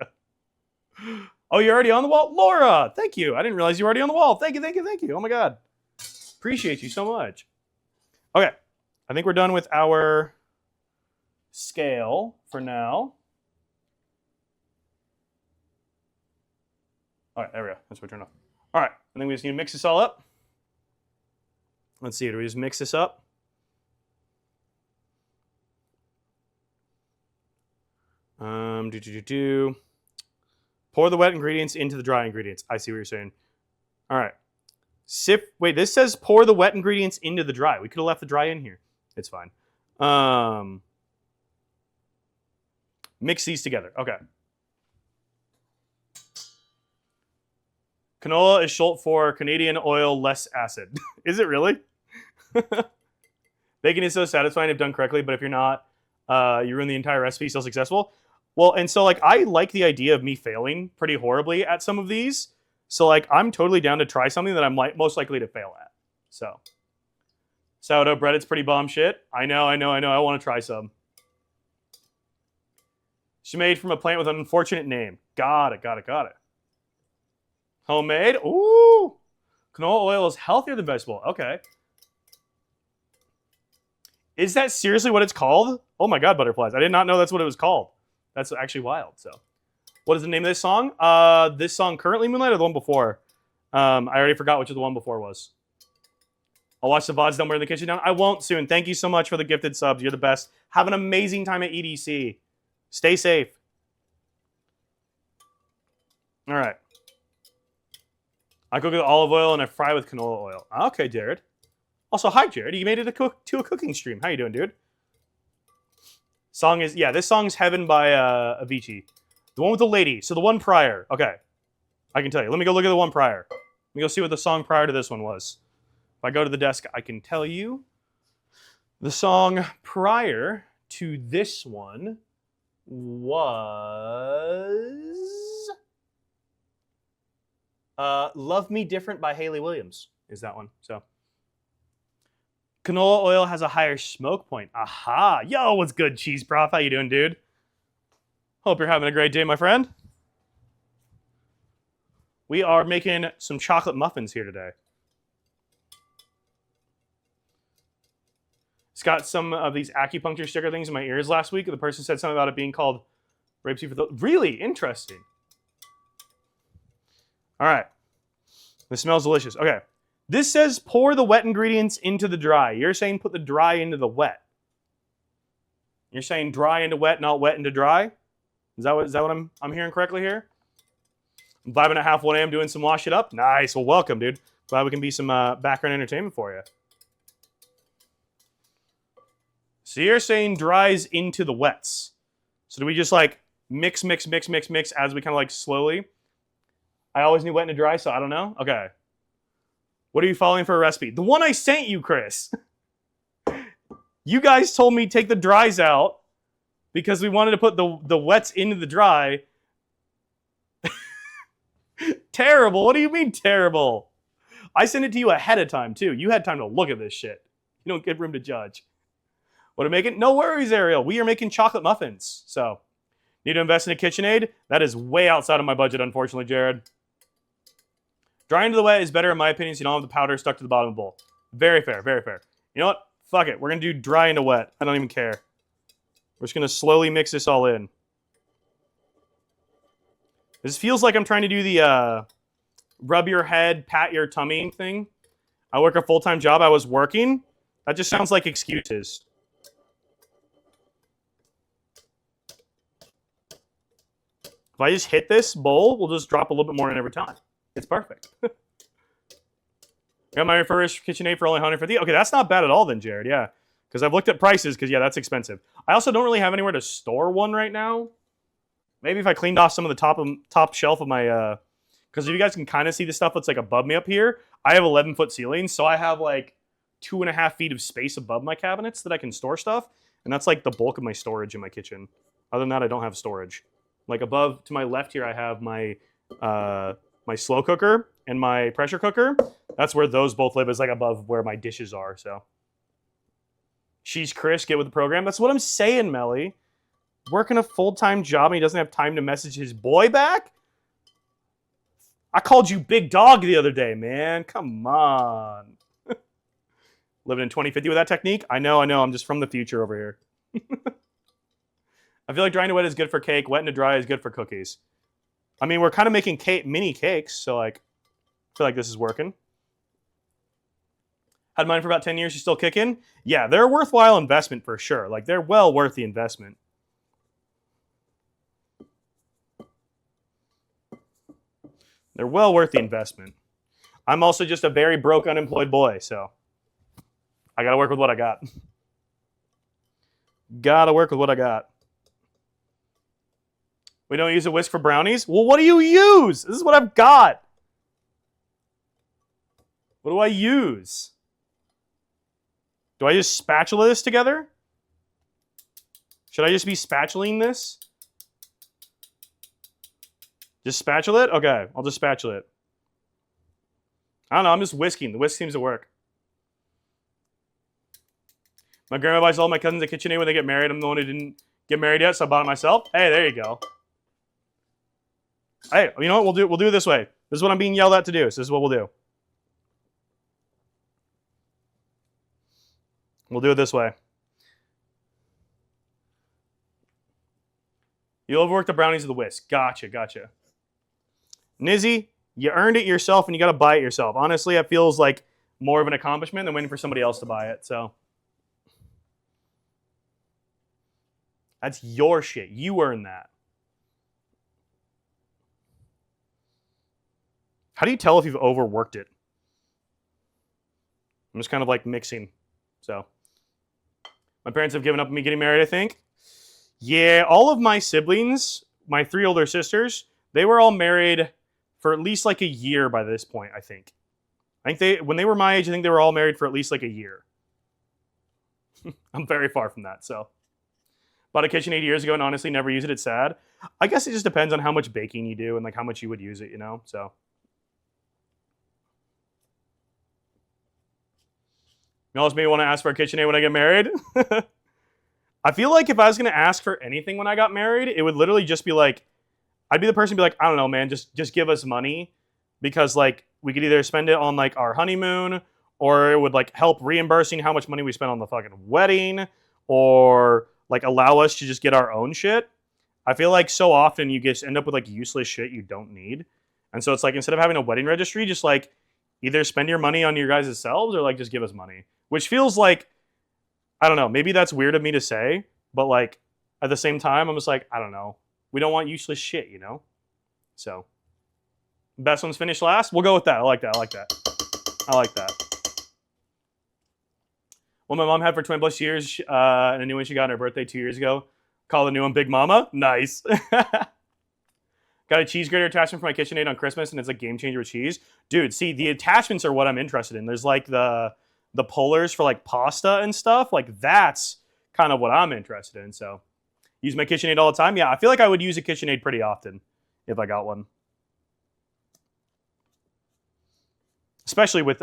Oh, you're already on the wall? Laura, thank you. I didn't realize you were already on the wall. Thank you. Oh my God. Appreciate you so much. Okay, I think we're done with our scale for now. All right, there we go. That's what we turned off. All right, I think we just need to mix this all up. Let's see, do we just mix this up? Pour the wet ingredients into the dry ingredients. I see what you're saying. All right. Wait, this says pour the wet ingredients into the dry. We could have left the dry in here. It's fine. Mix these together. Okay. Canola is short for Canadian oil less acid. Is it really? Baking is so satisfying if done correctly, but if you're not, you ruin the entire recipe. Still successful. Well, and so like I like the idea of me failing pretty horribly at some of these. So like I'm totally down to try something that I'm most likely to fail at. So sourdough bread, it's pretty bomb shit. I know. I want to try some. She made from a plant with an unfortunate name. Got it. Homemade. Ooh. Canola oil is healthier than vegetable. Okay. Is that seriously what it's called? Oh my god, butterflies. I did not know that's what it was called. That's actually wild. So, what is the name of this song? This song, Currently Moonlight, or the one before? I already forgot which of the one before was. I'll watch the VODs somewhere in the kitchen down. I won't soon. Thank you so much for the gifted subs. You're the best. Have an amazing time at EDC. Stay safe. All right. I cook with olive oil and I fry with canola oil. Okay, Jared. Also, hi, Jared. You made it to a cooking stream. How you doing, dude? This song's Heaven by Avicii. The one with the lady. So the one prior. Okay. I can tell you. Let me go look at the one prior. Let me go see what the song prior to this one was. If I go to the desk, I can tell you. The song prior to this one was Love Me Different by Hayley Williams is that one. So canola oil has a higher smoke point. Aha. Yo, what's good, Cheese Prof? How you doing, dude? Hope you're having a great day, my friend. We are making some chocolate muffins here today. It's got some of these acupuncture sticker things in my ears last week. The person said something about it being called rapeseed for the... Really? Interesting. All right. This smells delicious. Okay. This says pour the wet ingredients into the dry. You're saying put the dry into the wet. You're saying dry into wet, not wet into dry? Is that what I'm hearing correctly here? I'm vibing at half 1 a.m. doing some wash it up. Nice. Well, welcome, dude. Glad we can be some background entertainment for you. So you're saying dries into the wets. So do we just like mix as we kind of like slowly? I always knew wet into dry, so I don't know. Okay. What are you following for a recipe? The one I sent you, Chris. You guys told me take the dries out because we wanted to put the wets into the dry. Terrible. What do you mean terrible? I sent it to you ahead of time, too. You had time to look at this shit. You don't get room to judge. What are we making? No worries, Ariel. We are making chocolate muffins. So, need to invest in a KitchenAid? That is way outside of my budget, unfortunately, Jared. Dry into the wet is better, in my opinion, so you don't have the powder stuck to the bottom of the bowl. Very fair, very fair. You know what? Fuck it. We're going to do dry into wet. I don't even care. We're just going to slowly mix this all in. This feels like I'm trying to do the rub your head, pat your tummy thing. I work a full-time job. I was working. That just sounds like excuses. If I just hit this bowl, we'll just drop a little bit more in every time. It's perfect. Got my first KitchenAid for only $150. Okay, that's not bad at all then, Jared. Yeah, because I've looked at prices because, yeah, that's expensive. I also don't really have anywhere to store one right now. Maybe if I cleaned off some of the top shelf of my... Because if you guys can kind of see the stuff that's like above me up here, I have 11-foot ceilings, so I have like 2.5 feet of space above my cabinets that I can store stuff, and that's like the bulk of my storage in my kitchen. Other than that, I don't have storage. Like above to my left here, I have my my slow cooker and my pressure cooker. That's where those both live, is like above where my dishes are. So, she's Chris, get with the program. That's what I'm saying, Melly. Working a full-time job and he doesn't have time to message his boy back? I called you big dog the other day, man. Come on. Living in 2050 with that technique? I know. I'm just from the future over here. I feel like drying to wet is good for cake. Wet to dry is good for cookies. I mean, we're kind of making mini cakes, so like, I feel like this is working. Had mine for about 10 years. You still kicking? Yeah, they're a worthwhile investment for sure. Like, they're well worth the investment. They're well worth the investment. I'm also just a very broke, unemployed boy, so I got to work with what I got. Gotta work with what I got. We don't use a whisk for brownies? Well, what do you use? This is what I've got. What do I use? Do I just spatula this together? Should I just be spatulaing this? Just spatula it? Okay, I'll just spatula it. I don't know, I'm just whisking. The whisk seems to work. My grandma buys all my cousins a KitchenAid when they get married. I'm the one who didn't get married yet, so I bought it myself. Hey, there you go. Hey, you know what? We'll do it this way. This is what I'm being yelled at to do, so this is what we'll do. We'll do it this way. You overwork the brownies of the whisk. Gotcha. Nizzy, you earned it yourself and you got to buy it yourself. Honestly, it feels like more of an accomplishment than waiting for somebody else to buy it. So that's your shit. You earned that. How do you tell if you've overworked it? I'm just kind of like mixing. So my parents have given up on me getting married, I think. Yeah, all of my siblings, my 3 older sisters, they were all married for at least like a year by this point, I think. When they were my age, I think they were all married for at least like a year. I'm very far from that, so. Bought a KitchenAid years ago and honestly never use it. It's sad. I guess it just depends on how much baking you do and like how much you would use it, you know? So. You almost maybe want to ask for a KitchenAid when I get married. I feel like if I was going to ask for anything when I got married, it would literally just be like, I'd be the person to be like, I don't know, man, just give us money. Because like we could either spend it on like our honeymoon, or it would like help reimbursing how much money we spent on the fucking wedding, or like allow us to just get our own shit. I feel like so often you just end up with like useless shit you don't need. And so it's like, instead of having a wedding registry, just like either spend your money on your guys' selves or like just give us money. Which feels like, I don't know, maybe that's weird of me to say, but like at the same time, I'm just like, I don't know. We don't want useless shit, you know? So, best one's finished last? We'll go with that. I like that. Well, my mom had for 20 plus years, and a new one she got on her birthday 2 years ago. Call the new one Big Mama. Nice. Got a cheese grater attachment for my KitchenAid on Christmas, and it's a game changer with cheese. Dude, see, the attachments are what I'm interested in. There's like the pullers for like pasta and stuff. Like that's kind of what I'm interested in. So use my KitchenAid all the time. Yeah, I feel like I would use a KitchenAid pretty often if I got one. Especially with,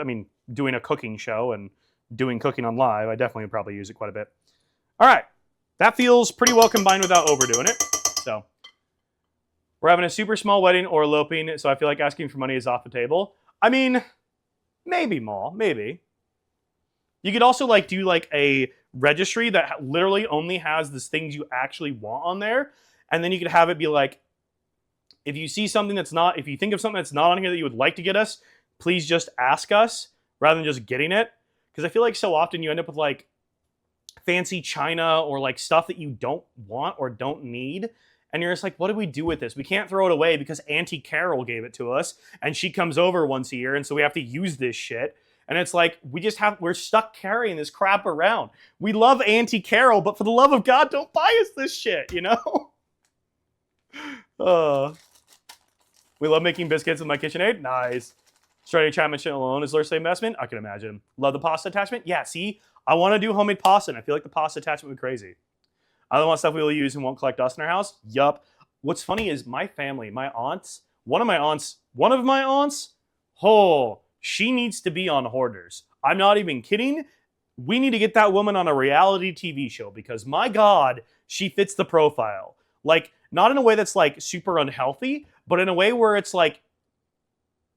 doing a cooking show and doing cooking on live, I definitely would probably use it quite a bit. All right, that feels pretty well combined without overdoing it. So we're having a super small wedding or eloping, so I feel like asking for money is off the table. I mean, maybe, Maul, maybe. You could also like do like a registry that literally only has the things you actually want on there, and then you could have it be like, if you see something that's not, if you think of something that's not on here that you would like to get us, please just ask us rather than just getting it. Because I feel like so often you end up with like fancy china or like stuff that you don't want or don't need. And you're just like, what do we do with this? We can't throw it away because Auntie Carol gave it to us and she comes over once a year and so we have to use this shit. And it's like, we're stuck carrying this crap around. We love Auntie Carol, but for the love of God, don't buy us this shit, you know? We love making biscuits with my KitchenAid. Nice. Starting Chapman alone is Lursley investment. I can imagine. Love the pasta attachment. Yeah, see, I want to do homemade pasta, and I feel like the pasta attachment would be crazy. I don't want stuff we will use and won't collect dust in our house. Yup. What's funny is my family, my aunts, one of my aunts, oh, she needs to be on Hoarders. I'm not even kidding. We need to get that woman on a reality TV show because my God, she fits the profile. Like, not in a way that's like super unhealthy, but in a way where it's like,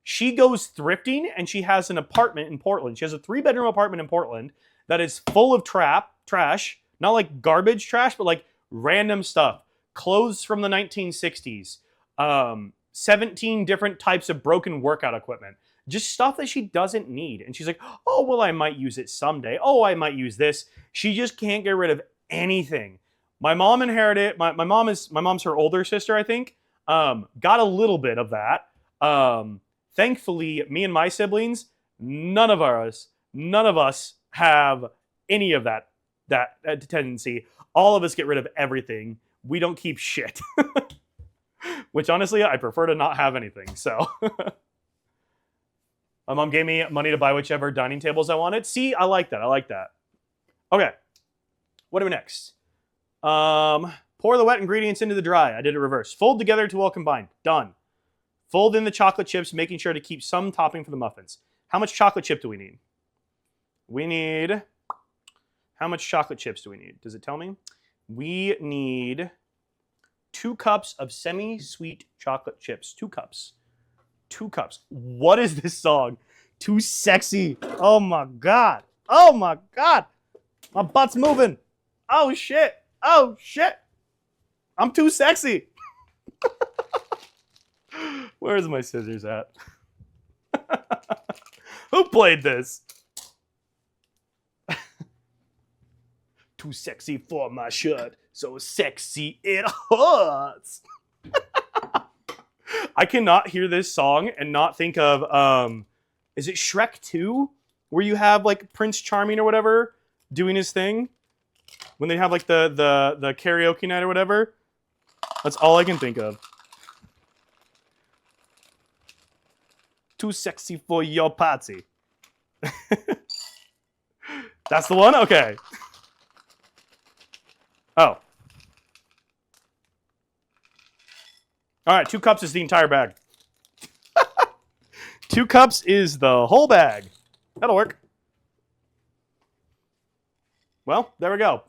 she goes thrifting and she has an apartment in Portland. She has a 3-bedroom apartment in Portland that is full of trash, not like garbage trash, but like random stuff. Clothes from the 1960s, 17 different types of broken workout equipment, just stuff that she doesn't need. And she's like, oh, well, I might use it someday. Oh, I might use this. She just can't get rid of anything. My mom inherited, my mom's her older sister, I think, got a little bit of that. Thankfully, me and my siblings, none of us have any of that that tendency. All of us get rid of everything. We don't keep shit. Which honestly, I prefer to not have anything. So, my mom gave me money to buy whichever dining tables I wanted. See, I like that. I like that. Okay, what do we next? Pour the wet ingredients into the dry. I did it reverse. Fold together to well combined. Done. Fold in the chocolate chips, making sure to keep some topping for the muffins. How much chocolate chip do we need? We need... How much chocolate chips do we need? Does it tell me? We need 2 cups of semi-sweet chocolate chips. 2 cups. 2 cups. What is this song? Too sexy. Oh my God. Oh my God. My butt's moving. Oh shit. Oh shit. I'm too sexy. Where's my scissors at? Who played this? Too sexy for my shirt. So sexy it hurts. I cannot hear this song and not think of, is it Shrek 2? Where you have like Prince Charming or whatever doing his thing? When they have like the karaoke night or whatever? That's all I can think of. Too sexy for your party. That's the one? Okay. Oh. All right, 2 cups is the entire bag. 2 cups is the whole bag. That'll work. Well, there we go.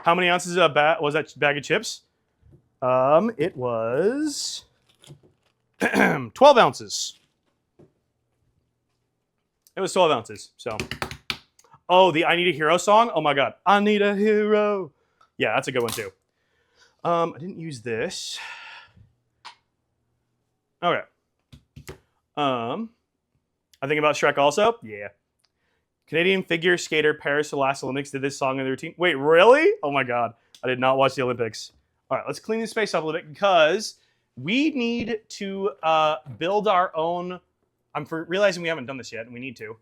How many ounces of was that bag of chips? It was 12 ounces. It was 12 ounces, so. Oh, the I Need a Hero song? Oh my God. I need a hero. Yeah, that's a good one too. I didn't use this. Okay. I think about Shrek also? Yeah. Canadian figure skater Paris the last Olympics did this song in the routine. Wait, really? Oh my God. I did not watch the Olympics. All right, let's clean this space up a little bit because we need to build our own. I'm realizing we haven't done this yet, and we need to.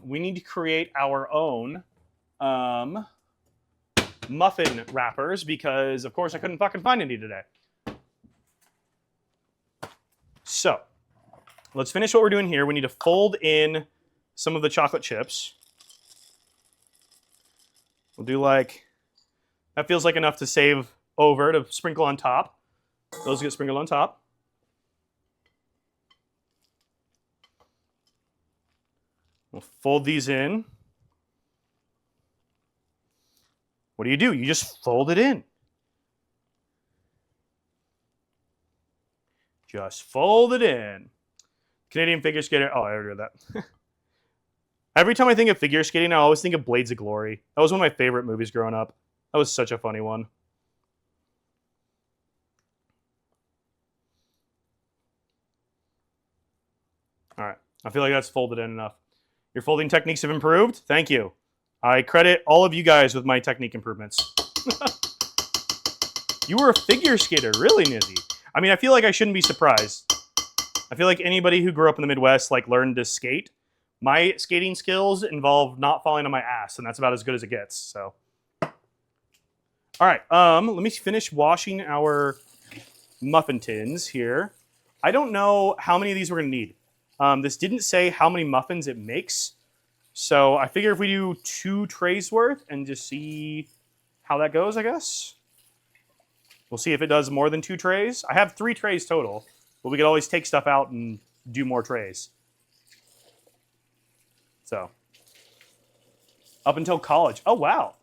We need to create our own muffin wrappers because, of course, I couldn't fucking find any today. So, let's finish what we're doing here. We need to fold in some of the chocolate chips. We'll do like, that feels like enough to save over to sprinkle on top. Those get sprinkled on top. We'll fold these in. What do? You just fold it in. Just fold it in. Canadian figure skater. Oh, I already read that. Every time I think of figure skating, I always think of Blades of Glory. That was one of my favorite movies growing up. That was such a funny one. All right. I feel like that's folded in enough. Your folding techniques have improved. Thank you. I credit all of you guys with my technique improvements. You were a figure skater, really, Nizzy? I mean, I feel like I shouldn't be surprised. I feel like anybody who grew up in the Midwest learned to skate. My skating skills involve not falling on my ass, and that's about as good as it gets. So, all right. Let me finish washing our muffin tins here. I don't know how many of these we're gonna need. This didn't say how many muffins it makes, so I figure if we do 2 trays worth and just see how that goes, I guess. We'll see if it does more than 2 trays. I have 3 trays total, but we could always take stuff out and do more trays. So, up until college. Oh, wow.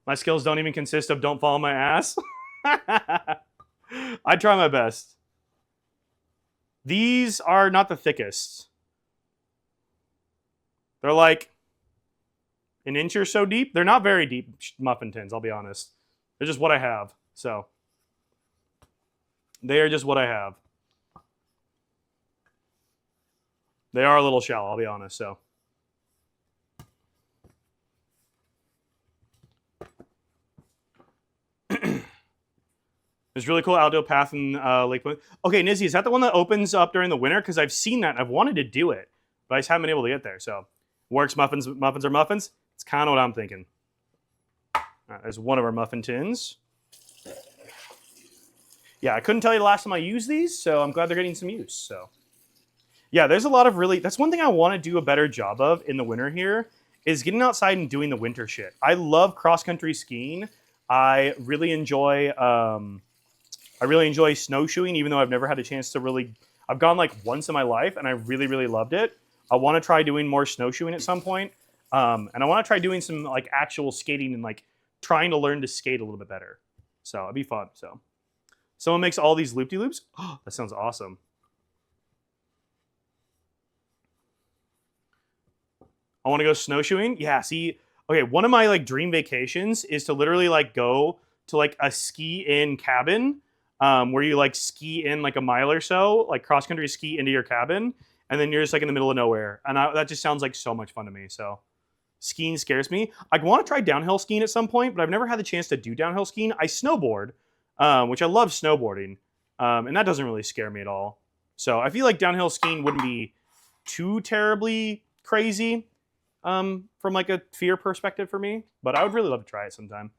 My skills don't even consist of don't fall on my ass. I try my best. These are not the thickest. They're like an inch or so deep. They're not very deep muffin tins, I'll be honest. They're just what I have. So, they are just what I have. They are a little shallow, I'll be honest, so. There's really cool outdoor path in Lake. Okay, Nizzy, is that the one that opens up during the winter? Because I've seen that and I've wanted to do it, but I just haven't been able to get there. So, works muffins. Muffins are muffins. It's kind of what I'm thinking. All right, there's one of our muffin tins. Yeah, I couldn't tell you the last time I used these, so I'm glad they're getting some use. So, yeah, there's a lot of really. That's one thing I want to do a better job of in the winter here is getting outside and doing the winter shit. I love cross country skiing. I really enjoy. I really enjoy snowshoeing, even though I've never had a chance to really. I've gone like once in my life, and I really, really loved it. I want to try doing more snowshoeing at some point, and I want to try doing some like actual skating and like trying to learn to skate a little bit better. So it'd be fun. So. Someone makes all these loop-de-loops? Oh, that sounds awesome. I want to go snowshoeing? Yeah, see, okay, one of my like dream vacations is to literally like go to like a ski-in cabin where you like ski in like a mile or so, like cross-country ski into your cabin, and then you're just like in the middle of nowhere. And that just sounds like so much fun to me, so. Skiing scares me. I want to try downhill skiing at some point, but I've never had the chance to do downhill skiing. I snowboard. Which I love snowboarding, and that doesn't really scare me at all. So I feel like downhill skiing wouldn't be too terribly crazy from like a fear perspective for me, but I would really love to try it sometime.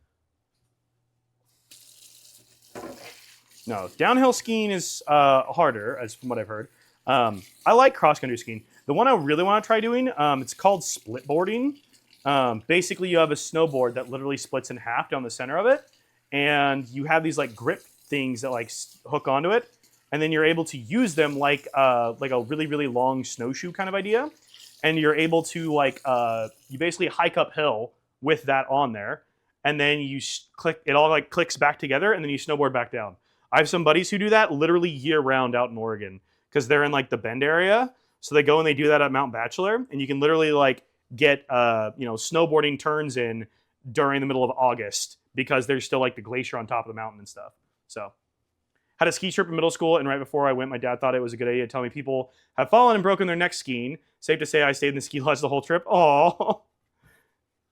No, downhill skiing is harder, as from what I've heard. I like cross-country skiing. The one I really want to try doing, it's called split boarding. Basically, you have a snowboard that literally splits in half down the center of it, and you have these like grip things that like hook onto it, and then you're able to use them like a really really long snowshoe kind of idea, and you're able to like you basically hike uphill with that on there, and then you click it all like clicks back together, and then you snowboard back down. I have some buddies who do that literally year round out in Oregon because they're in like the Bend area, so they go and they do that at Mount Bachelor, and you can literally like get snowboarding turns in during the middle of August because there's still like the glacier on top of the mountain and stuff. So had a ski trip in middle school, and right before I went, my dad thought it was a good idea to tell me people have fallen and broken their necks skiing. Safe to say I stayed in the ski lodge the whole trip. Oh,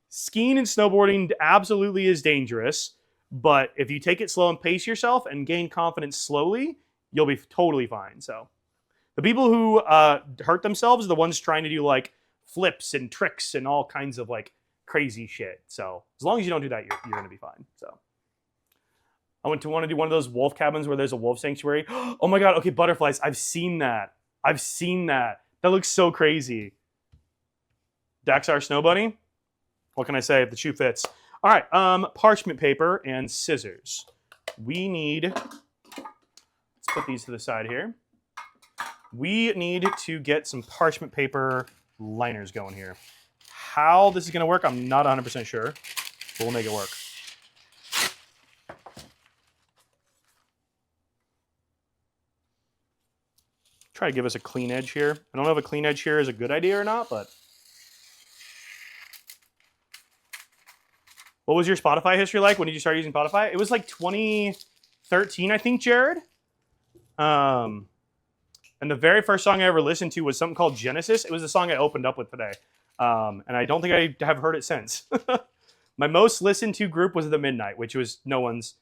skiing and snowboarding absolutely is dangerous, but if you take it slow and pace yourself and gain confidence slowly, you'll be totally fine. So the people who hurt themselves are the ones trying to do like flips and tricks and all kinds of like crazy shit. So as long as you don't do that, you're going to be fine. So I want to do one of those wolf cabins where there's a wolf sanctuary. Oh my God. Okay. Butterflies. I've seen that. That looks so crazy. Daxar Snow Bunny. What can I say if the shoe fits? All right. Parchment paper and scissors. We need, let's put these to the side here. We need to get some parchment paper liners going here. How this is going to work, I'm not 100% sure, but we'll make it work. Try to give us a clean edge here. I don't know if a clean edge here is a good idea or not, but. What was your Spotify history like? When did you start using Spotify? It was like 2013, I think, Jared. And the very first song I ever listened to was something called Genesis. It was the song I opened up with today. And I don't think I have heard it since. My most listened to group was The Midnight, which was no one's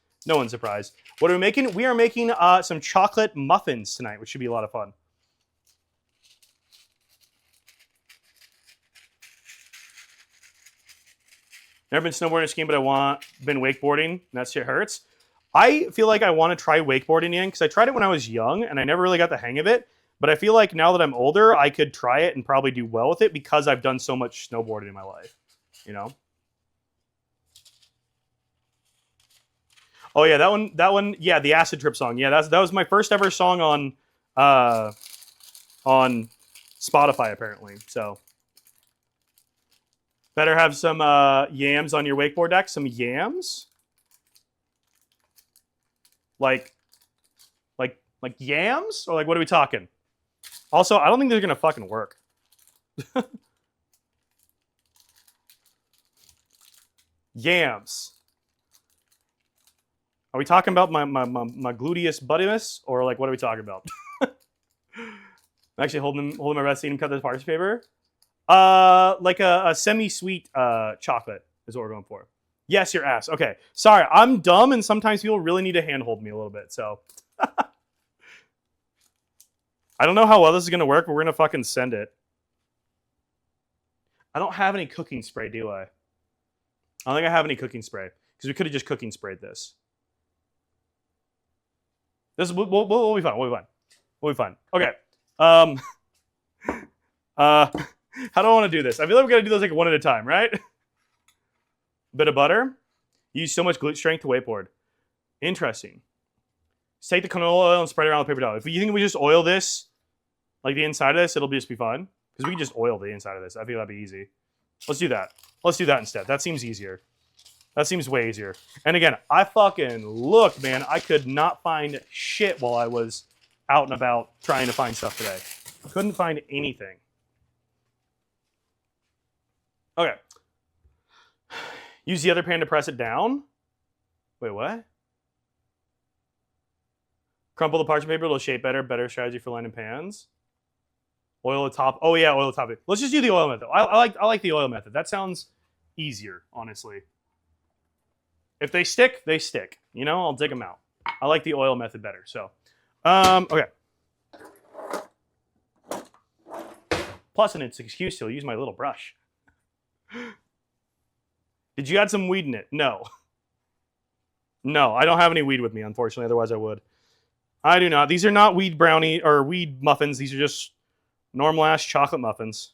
surprise. What are we making? We are making some chocolate muffins tonight, which should be a lot of fun. Never been snowboarding or skiing, but been wakeboarding, and that shit hurts. I feel like I want to try wakeboarding again because I tried it when I was young, and I never really got the hang of it. But I feel like now that I'm older, I could try it and probably do well with it because I've done so much snowboarding in my life, you know? Oh yeah, that one, yeah, the Acid Trip song. Yeah, that was my first ever song on Spotify apparently. So better have some yams on your wakeboard deck. Some yams, like yams, or like what are we talking? Also, I don't think they're gonna fucking work. Yams. Are we talking about my gluteus buttedness, or like what are we talking about? I'm actually holding my breath, seeing him cut this parchment paper. Like a semi-sweet chocolate is what we're going for. Yes, your ass. Okay, sorry, I'm dumb, and sometimes people really need to handhold me a little bit. So I don't know how well this is gonna work, but we're gonna fucking send it. I don't have any cooking spray, do I? I don't think I have any cooking spray because we could have just cooking sprayed this. We'll be fine. We'll be fine. We'll be fine. Okay. How do I want to do this? I feel like we got to do this like one at a time, right? Bit of butter. Use so much glute strength to wakeboard. Interesting. Just take the canola oil and spread it around the paper towel. If you think we just oil this, like the inside of this, it'll just be fun. Because we can just oil the inside of this. I feel that'd be easy. Let's do that. Let's do that instead. That seems easier. That seems way easier. And again, I fucking looked, man. I could not find shit while I was out and about trying to find stuff today. Couldn't find anything. Okay. Use the other pan to press it down. Wait, what? Crumple the parchment paper, it'll shape better. Better strategy for lining pans. Oil the top. Oh yeah, oil the top. Let's just do the oil method. I like the oil method. That sounds easier, honestly. If they stick, they stick. You know, I'll dig them out. I like the oil method better. So, okay. Plus, and it's an excuse to use my little brush. Did you add some weed in it? No. No, I don't have any weed with me, unfortunately. Otherwise, I would. I do not. These are not weed brownie or weed muffins. These are just normal ass chocolate muffins.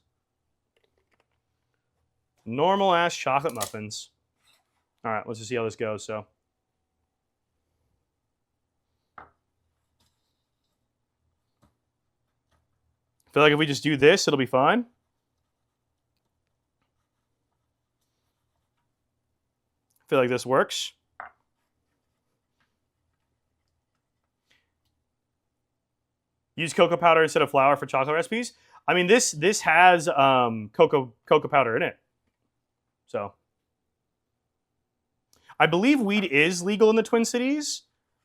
Normal ass chocolate muffins. All right, let's just see how this goes. So, I feel like if we just do this, it'll be fine. I feel like this works. Use cocoa powder instead of flour for chocolate recipes. I mean, this has cocoa powder in it. So, I believe weed is legal in the Twin Cities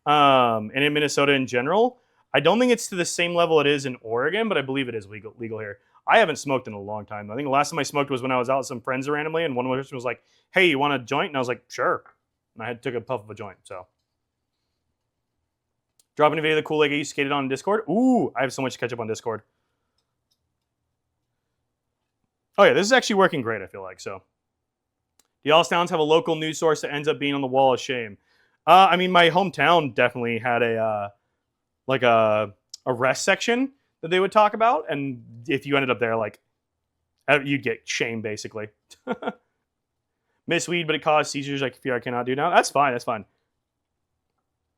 and in Minnesota in general. I don't think it's to the same level it is in Oregon, but I believe it is legal here. I haven't smoked in a long time. I think the last time I smoked was when I was out with some friends randomly, and one of them was like, "Hey, you want a took a joint?" sure. And I took a puff of a joint. So, dropping a video of the cool lake you skated on Discord. Ooh, I have so much to catch up on Discord. Oh yeah, this is actually working great. I feel like so. The All Towns have a local news source that ends up being on the wall of shame. I mean, my hometown definitely had a arrest section that they would talk about, and if you ended up there, like, you'd get shamed basically. Miss weed, but it caused seizures like fear I cannot do now. That's fine. That's fine.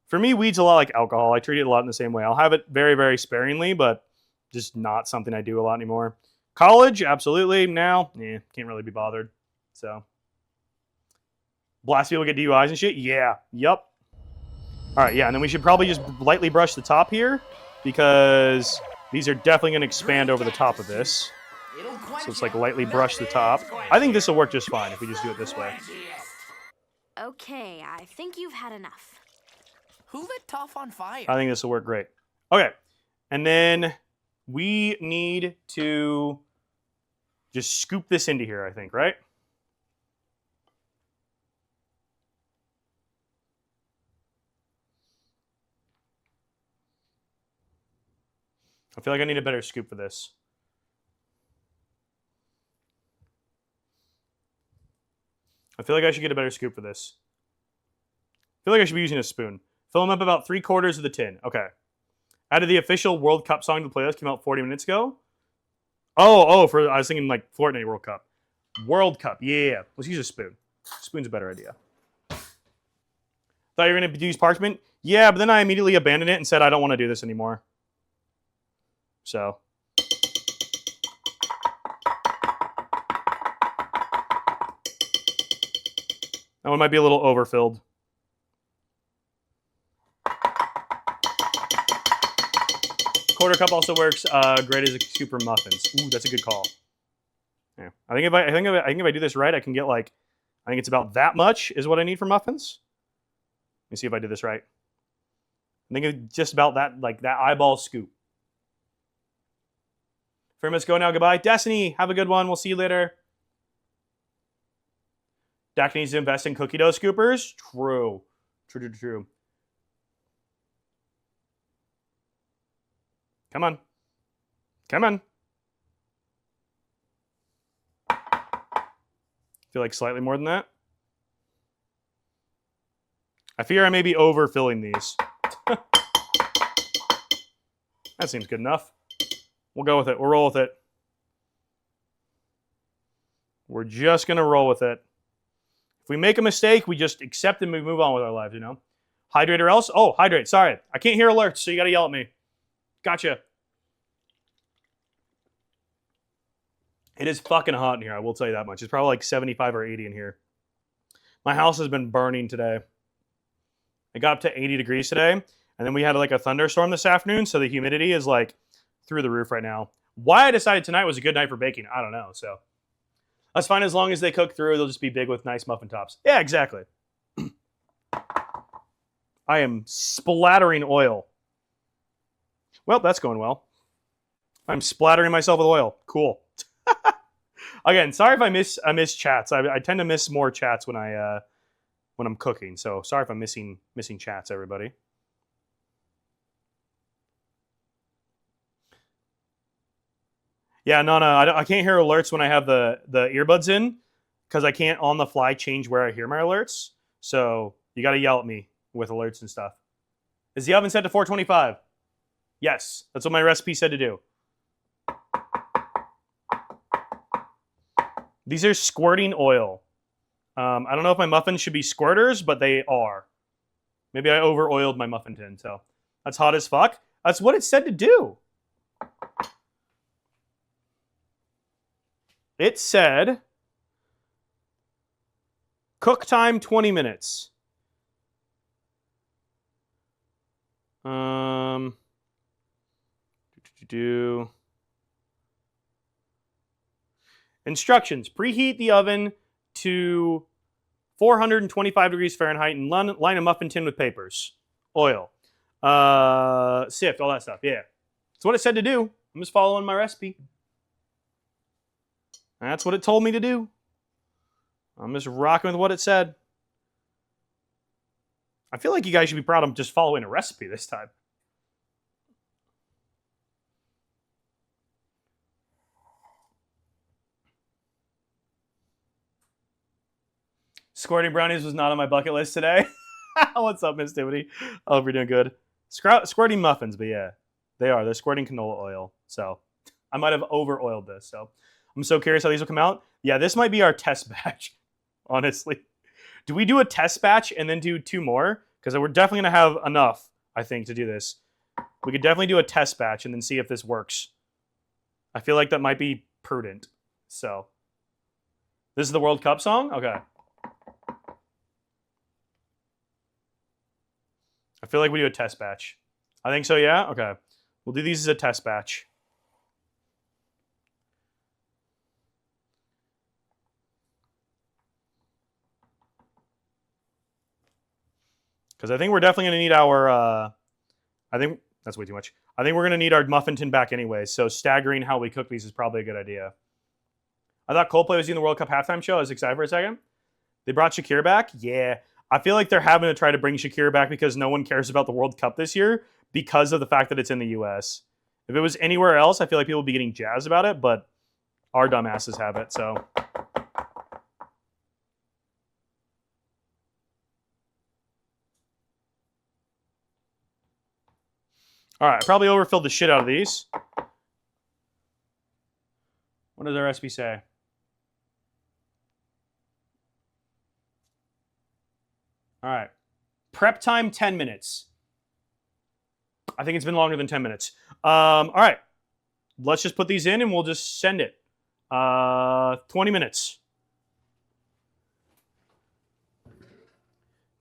For me, weed's a lot like alcohol. I treat it a lot in the same way. I'll have it very, very sparingly, but just not something I do a lot anymore. College, absolutely. Now, can't really be bothered. So, blast people get DUIs and shit? Yeah. Yup. All right, yeah, and then we should probably just lightly brush the top here because these are definitely going to expand over the top of this. So it's like lightly brush the top. I think this will work just fine if we just do it this way. Okay, I think you've had enough. Who lit Toph on fire? I think this will work great. Okay, and then we need to just scoop this into here, I think, right? I feel like I need a better scoop for this. I feel like I should get a better scoop for this. I feel like I should be using a spoon. Fill them up about 3/4 of the tin. Okay. Added the official World Cup song to the playlist. Came out 40 minutes ago. I was thinking like Fortnite World Cup. World Cup. Yeah. Let's use a spoon. Spoon's a better idea. Thought you were going to use parchment? Yeah, but then I immediately abandoned it and said I don't want to do this anymore. So. That one might be a little overfilled. Quarter cup also works great as a scoop for muffins. Ooh, that's a good call. Yeah, I think if I do this right, I can get like, I think it's about that much is what I need for muffins. Let me see if I did this right. I think it's just about that, like that eyeball scoop. 3 minutes go now. Goodbye, Destiny. Have a good one. We'll see you later. Dak needs to invest in cookie dough scoopers. True. True. Come on. Come on. Feel like slightly more than that. I fear I may be overfilling these. That seems good enough. We'll go with it. We'll roll with it. We're just going to roll with it. If we make a mistake, we just accept it and we move on with our lives, you know? Hydrate or else? Oh, hydrate. Sorry. I can't hear alerts, so you got to yell at me. Gotcha. It is fucking hot in here, I will tell you that much. It's probably like 75 or 80 in here. My house has been burning today. It got up to 80 degrees today, and then we had like a thunderstorm this afternoon, so the humidity is like through the roof right now. Why I decided tonight was a good night for baking, I don't know. So that's fine as long as they cook through. They'll just be big with nice muffin tops. Yeah, exactly. I am splattering oil. Well, that's going well. I'm splattering myself with oil. Cool. Again, sorry if I miss chats. I tend to miss more chats when I'm cooking. So sorry if I'm missing chats, everybody. Yeah, no, I can't hear alerts when I have the earbuds in because I can't on the fly change where I hear my alerts. So you got to yell at me with alerts and stuff. Is the oven set to 425? Yes, that's what my recipe said to do. These are squirting oil. I don't know if my muffins should be squirters, but they are. Maybe I over-oiled my muffin tin, so that's hot as fuck. That's what it said to do. It said cook time 20 minutes. Instructions. Preheat the oven to 425 degrees Fahrenheit and line a muffin tin with papers. Oil. Sift, all that stuff. Yeah. That's what it said to do. I'm just following my recipe. That's what it told me to do. I'm just rocking with what it said. I feel like you guys should be proud of just following a recipe this time. Squirting brownies was not on my bucket list today. What's up, Miss Tiffany? I hope you're doing good. Squirting muffins, but yeah, they are. They're squirting canola oil. So I might have over-oiled this. So I'm so curious how these will come out. Yeah, this might be our test batch, honestly. Do we do a test batch and then do 2 more? Because we're definitely going to have enough, I think, to do this. We could definitely do a test batch and then see if this works. I feel like that might be prudent. So this is the World Cup song? Okay. I feel like we do a test batch. I think so, yeah? Okay. We'll do these as a test batch. Because I think we're definitely going to need our... I think that's way too much. I think we're going to need our muffin tin back anyway, so staggering how we cook these is probably a good idea. I thought Coldplay was doing the World Cup halftime show. I was excited for a second. They brought Shakira back? Yeah. I feel like they're having to try to bring Shakira back because no one cares about the World Cup this year because of the fact that it's in the U.S. If it was anywhere else, I feel like people would be getting jazzed about it, but our dumbasses have it, so... All right, I probably overfilled the shit out of these. What does our recipe say? All right. Prep time, 10 minutes. I think it's been longer than 10 minutes. All right. Let's just put these in and we'll just send it. 20 minutes.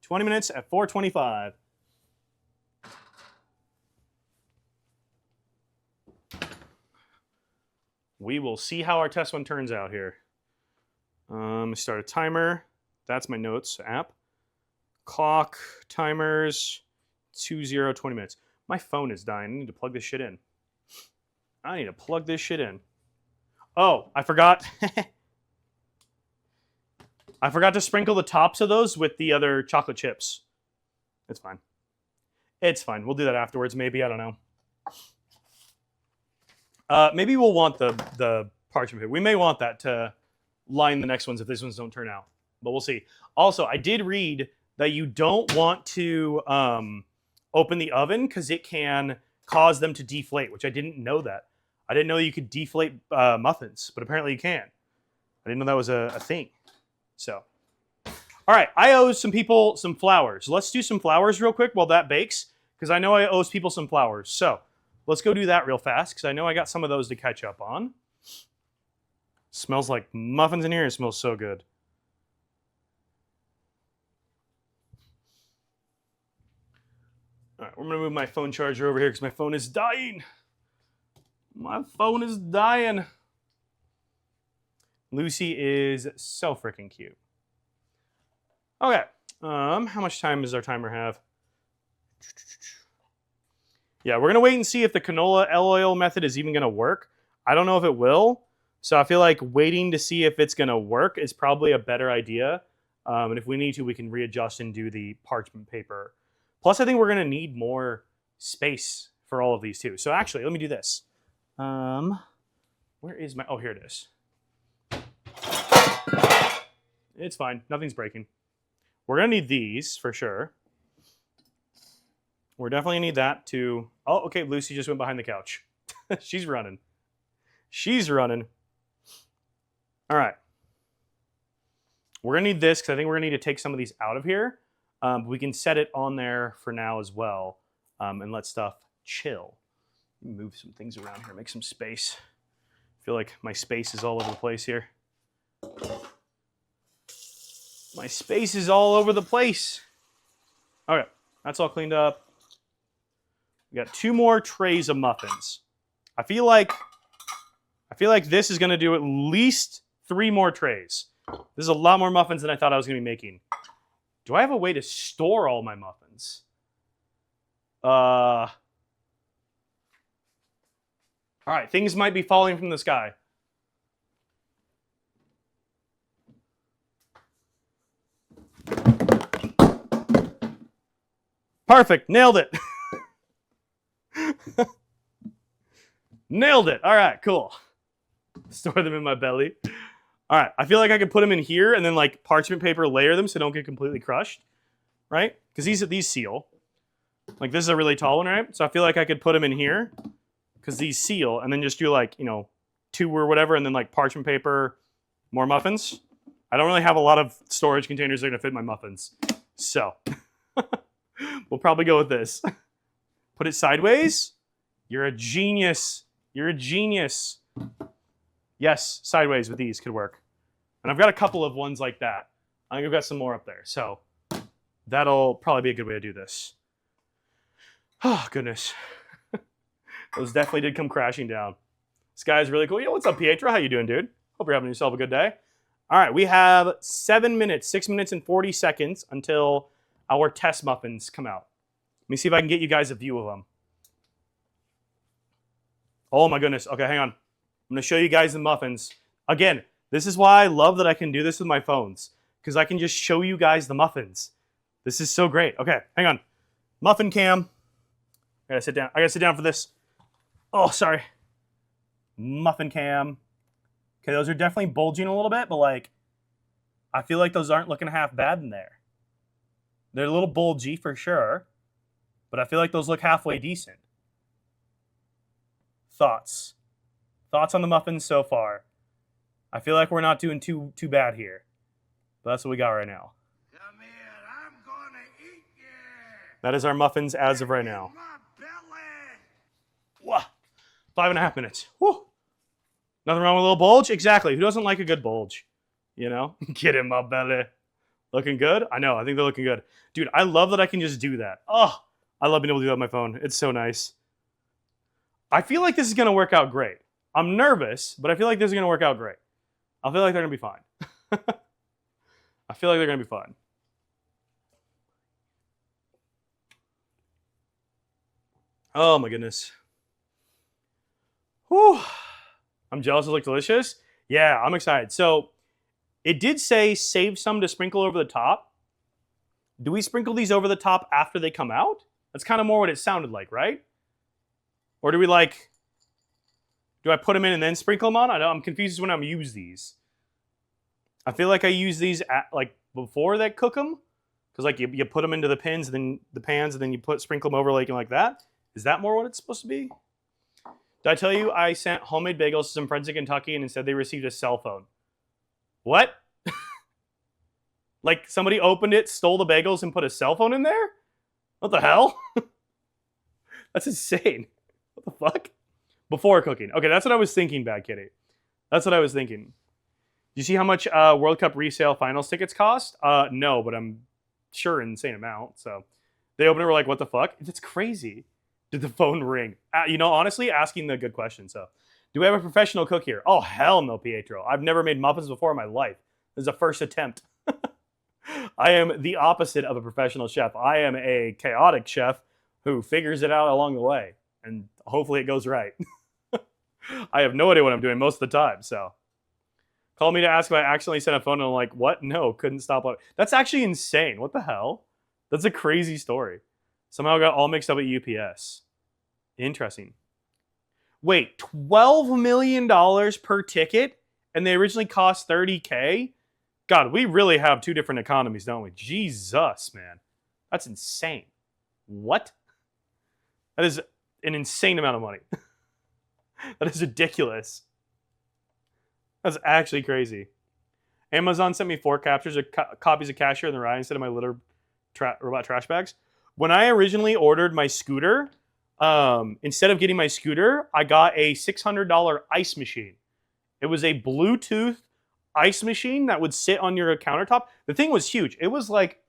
20 minutes at 425. We will see how our test one turns out here. Start a timer. That's my notes app. Clock, timers, 20 minutes. My phone is dying. I need to plug this shit in. Oh, I forgot. I forgot to sprinkle the tops of those with the other chocolate chips. It's fine. It's fine. We'll do that afterwards, maybe. I don't know. Maybe we'll want the parchment paper. We may want that to line the next ones if these ones don't turn out. But we'll see. Also, I did read that you don't want to open the oven because it can cause them to deflate, which I didn't know that. I didn't know you could deflate muffins, but apparently you can. I didn't know that was a thing. So, all right, I owe some people some flowers. Let's do some flowers real quick while that bakes, because I know I owe people some flowers. So, let's go do that real fast, because I know I got some of those to catch up on. Smells like muffins in here. It smells so good. All right, we're going to move my phone charger over here because my phone is dying. My phone is dying. Lucy is so freaking cute. Okay, how much time does our timer have? Yeah, we're going to wait and see if the canola oil method is even going to work. I don't know if it will. So I feel like waiting to see if it's going to work is probably a better idea. And if we need to, we can readjust and do the parchment paper. Plus, I think we're going to need more space for all of these too. So actually, let me do this. Where is my... Oh, here it is. It's fine. Nothing's breaking. We're going to need these for sure. We're definitely going to need that to... Oh, okay. Lucy just went behind the couch. She's running. She's running. All right. We're going to need this because I think we're going to need to take some of these out of here. We can set it on there for now as well and let stuff chill. Move some things around here, make some space. I feel like my space is all over the place here. My space is all over the place. Okay, that's all cleaned up. We got 2 more trays of muffins. I feel like this is going to do at least 3 more trays. This is a lot more muffins than I thought I was going to be making. Do I have a way to store all my muffins? All right, things might be falling from the sky. Perfect, nailed it. Nailed it. All right, cool. Store them in my belly. All right, I feel like I could put them in here and then like parchment paper layer them so they don't get completely crushed, right? Because these seal. Like this is a really tall one, right? So I feel like I could put them in here because these seal and then just do like, 2 or whatever and then like parchment paper, more muffins. I don't really have a lot of storage containers that are going to fit my muffins. So we'll probably go with this. Put it sideways. You're a genius. You're a genius. Yes, sideways with these could work. And I've got a couple of ones like that. I think I've got some more up there. So that'll probably be a good way to do this. Oh, goodness. Those definitely did come crashing down. This guy's really cool. Yo, what's up, Pietro? How you doing, dude? Hope you're having yourself a good day. All right, we have 6 minutes and 40 seconds until our test muffins come out. Let me see if I can get you guys a view of them. Oh, my goodness. Okay, hang on. I'm going to show you guys the muffins. Again, this is why I love that I can do this with my phones, because I can just show you guys the muffins. This is so great. Okay, hang on. Muffin cam. I gotta sit down. I gotta sit down for this. Oh, sorry. Muffin cam. Okay, those are definitely bulging a little bit, but like, I feel like those aren't looking half bad in there. They're a little bulgy for sure, but I feel like those look halfway decent. Thoughts? Thoughts on the muffins so far? I feel like we're not doing too bad here, but that's what we got right now. Come here, I'm gonna eat you. That is our muffins as of right now. My belly. Whoa, 5.5 minutes. Woo. Nothing wrong with a little bulge? Exactly. Who doesn't like a good bulge? Get in my belly. Looking good? I know. I think they're looking good. Dude, I love that I can just do that. Oh, I love being able to do that on my phone. It's so nice. I feel like this is going to work out great. I'm nervous, but I feel like this is going to work out great. I feel like they're going to be fine. I feel like they're going to be fine. Oh my goodness. Whew. I'm jealous it looked delicious. Yeah, I'm excited. So it did say save some to sprinkle over the top. Do we sprinkle these over the top after they come out? That's kind of more what it sounded like, right? Or do we do I put them in and then sprinkle them on? I know I'm confused when I'm use these. I feel like I use these before they cook them, Because like you put them into the pins, and then the pans, and then you sprinkle them over like that. Is that more what it's supposed to be? Did I tell you I sent homemade bagels to some friends in Kentucky and instead they received a cell phone? What? Like somebody opened it, stole the bagels, and put a cell phone in there? What the hell? That's insane. What the fuck? Before cooking. Okay, that's what I was thinking, Bad Kitty. That's what I was thinking. Do you see how much World Cup resale finals tickets cost? No, but I'm sure an insane amount. So they opened it, were like, what the fuck? That's crazy. Did the phone ring? Honestly, asking the good question. So, do we have a professional cook here? Oh, hell no, Pietro. I've never made muffins before in my life. This is a first attempt. I am the opposite of a professional chef. I am a chaotic chef who figures it out along the way. And hopefully it goes right. I have no idea what I'm doing most of the time, so. Called me to ask if I accidentally sent a phone, and I'm like, what? No, couldn't stop. That's actually insane. What the hell? That's a crazy story. Somehow got all mixed up at UPS. Interesting. Wait, $12 million per ticket? And they originally cost $30K? God, we really have two different economies, don't we? Jesus, man. That's insane. What? That is an insane amount of money. That is ridiculous. That's actually crazy. Amazon sent me 4 captures of copies of Cashier in the Rye instead of my litter robot trash bags. When I originally ordered my scooter, instead of getting my scooter, I got a $600 ice machine. It was a Bluetooth ice machine that would sit on your countertop. The thing was huge. It was like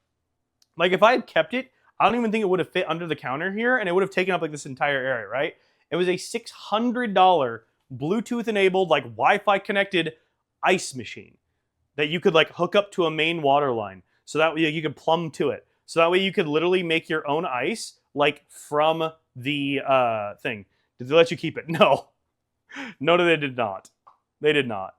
if I had kept it, I don't even think it would have fit under the counter here, and it would have taken up like this entire area, right? It was a $600 Bluetooth-enabled, like Wi-Fi connected ice machine that you could like hook up to a main water line, so that way you could plumb to it. So that way you could literally make your own ice, like from the thing. Did they let you keep it? No. No, they did not. They did not.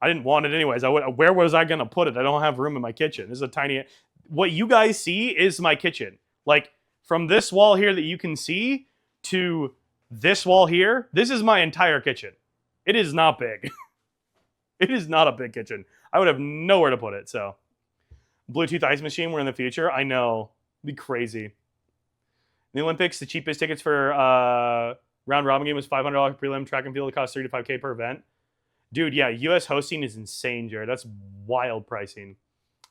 I didn't want it anyways. Where was I going to put it? I don't have room in my kitchen. This is a tiny... What you guys see is my kitchen. Like, from this wall here that you can see to this wall here, this is my entire kitchen. It is not big. It is not a big kitchen. I would have nowhere to put it, so... Bluetooth ice machine, we're in the future. I know. It'd be crazy. In the Olympics, the cheapest tickets for round robin game was $500 prelim. Track and field, it costs $3 to $5K per event. Dude, yeah, US hosting is insane, Jared. That's wild pricing.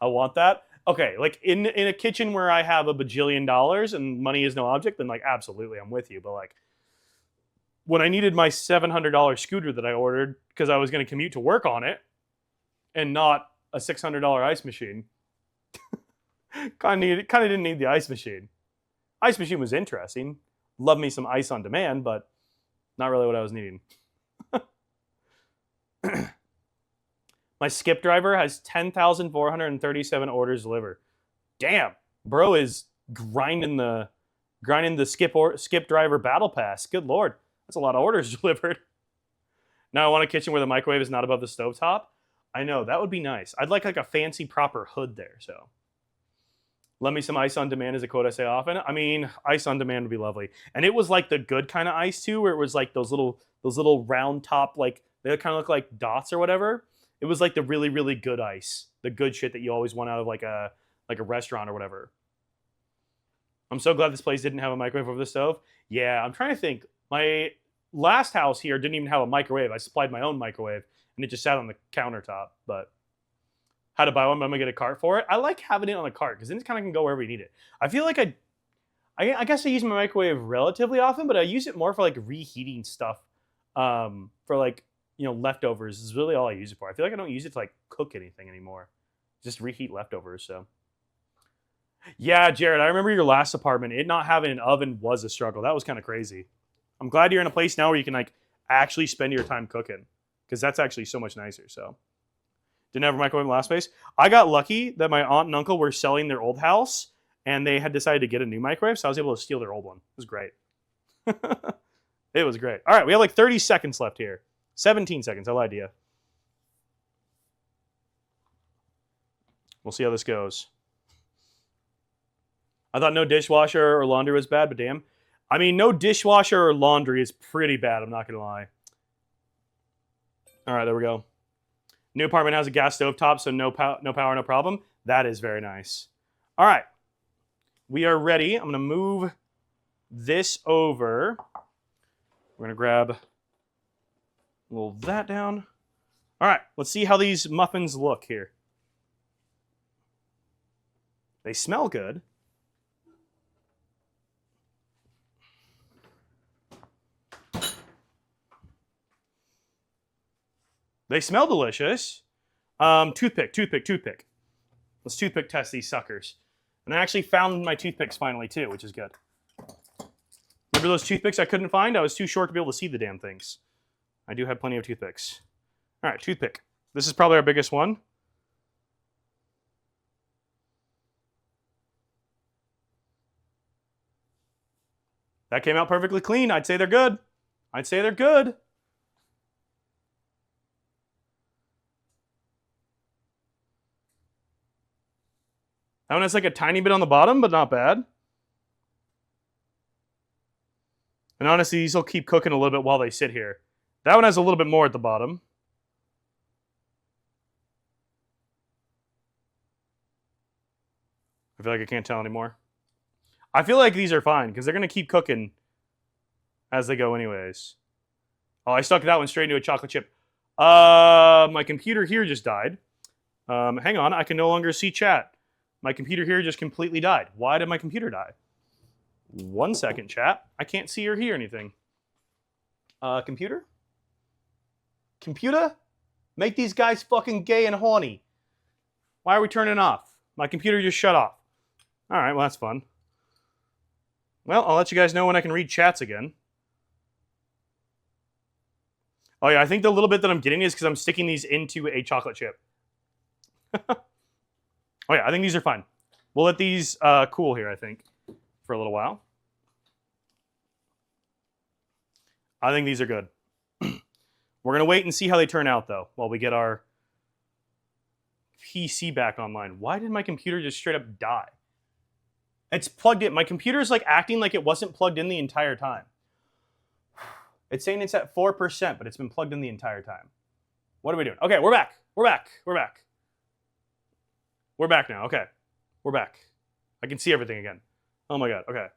I want that. Okay, like in a kitchen where I have a bajillion dollars and money is no object, then like absolutely, I'm with you. But like when I needed my $700 scooter that I ordered because I was going to commute to work on it and not a $600 ice machine, kind of didn't need the ice machine. Ice machine was interesting. Love me some ice on demand, but not really what I was needing. My skip driver has 10,437 orders delivered. Damn, bro is grinding the skip driver battle pass. Good lord, that's a lot of orders delivered. Now I want a kitchen where the microwave is not above the stovetop. I know, that would be nice. I'd like a fancy proper hood there. So, love me some ice on demand is a quote I say often. I mean, ice on demand would be lovely, and it was like the good kind of ice too, where it was like those little round top, like they kind of look like dots or whatever. It was like the really, really good ice. The good shit that you always want out of like a restaurant or whatever. I'm so glad this place didn't have a microwave over the stove. Yeah, I'm trying to think. My last house here didn't even have a microwave. I supplied my own microwave, and it just sat on the countertop. But had to buy one, but I'm going to get a cart for it. I like having it on the cart, because then it kind of can go wherever you need it. I feel like I guess I use my microwave relatively often, but I use it more for like reheating stuff. For like, leftovers is really all I use it for. I feel like I don't use it to like cook anything anymore. Just reheat leftovers, so. Yeah, Jared, I remember your last apartment. It not having an oven was a struggle. That was kind of crazy. I'm glad you're in a place now where you can like actually spend your time cooking, because that's actually so much nicer, so. Didn't have a microwave in the last place. I got lucky that my aunt and uncle were selling their old house, and they had decided to get a new microwave, so I was able to steal their old one. It was great. It was great. All right, we have like 30 seconds left here. 17 seconds, I lied to you. We'll see how this goes. I thought no dishwasher or laundry was bad, but damn. I mean, no dishwasher or laundry is pretty bad, I'm not going to lie. All right, there we go. New apartment has a gas stove top, so no power, no problem. That is very nice. All right. We are ready. I'm going to move this over. We're going to grab a little that down. All right. Let's see how these muffins look here. They smell good. They smell delicious. Toothpick. Let's toothpick test these suckers. And I actually found my toothpicks finally too, which is good. Remember those toothpicks I couldn't find? I was too short to be able to see the damn things. I do have plenty of toothpicks. All right, toothpick. This is probably our biggest one. That came out perfectly clean. I'd say they're good. I'd say they're good. That one has like a tiny bit on the bottom, but not bad. And honestly, these will keep cooking a little bit while they sit here. That one has a little bit more at the bottom. I feel like I can't tell anymore. I feel like these are fine because they're going to keep cooking as they go anyways. Oh, I stuck that one straight into a chocolate chip. My computer here just died. Hang on, I can no longer see chat. My computer here just completely died. Why did my computer die? 1 second, chat. I can't see or hear anything. Computer? Computer? Make these guys fucking gay and horny. Why are we turning off? My computer just shut off. All right, well, that's fun. Well, I'll let you guys know when I can read chats again. Oh, yeah, I think the little bit that I'm getting is because I'm sticking these into a chocolate chip. Oh, yeah, I think these are fine. We'll let these cool here, I think, for a little while. I think these are good. We're going to wait and see how they turn out, though, while we get our PC back online. Why did my computer just straight up die? It's plugged in. My computer's like acting like it wasn't plugged in the entire time. It's saying it's at 4%, but it's been plugged in the entire time. What are we doing? Okay, we're back. We're back. We're back. We're back now. Okay. We're back. I can see everything again. Oh my god. Okay.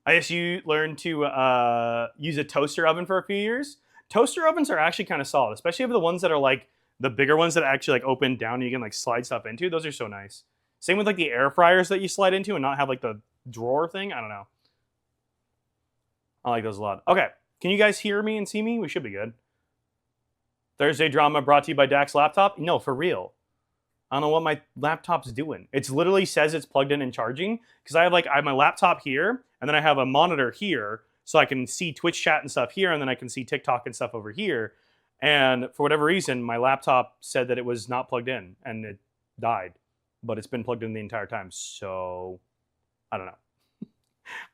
I guess you learned to use a toaster oven for a few years. Toaster ovens are actually kind of solid, especially for the ones that are like the bigger ones that actually like open down and you can like slide stuff into. Those are so nice. Same with like the air fryers that you slide into and not have like the drawer thing. I don't know. I like those a lot. Okay. Can you guys hear me and see me? We should be good. Thursday drama brought to you by Dax Laptop. No, for real. I don't know what my laptop's doing. It literally says it's plugged in and charging because I have my laptop here and then I have a monitor here so I can see Twitch chat and stuff here and then I can see TikTok and stuff over here. And for whatever reason, my laptop said that it was not plugged in and it died, but it's been plugged in the entire time. So I don't know.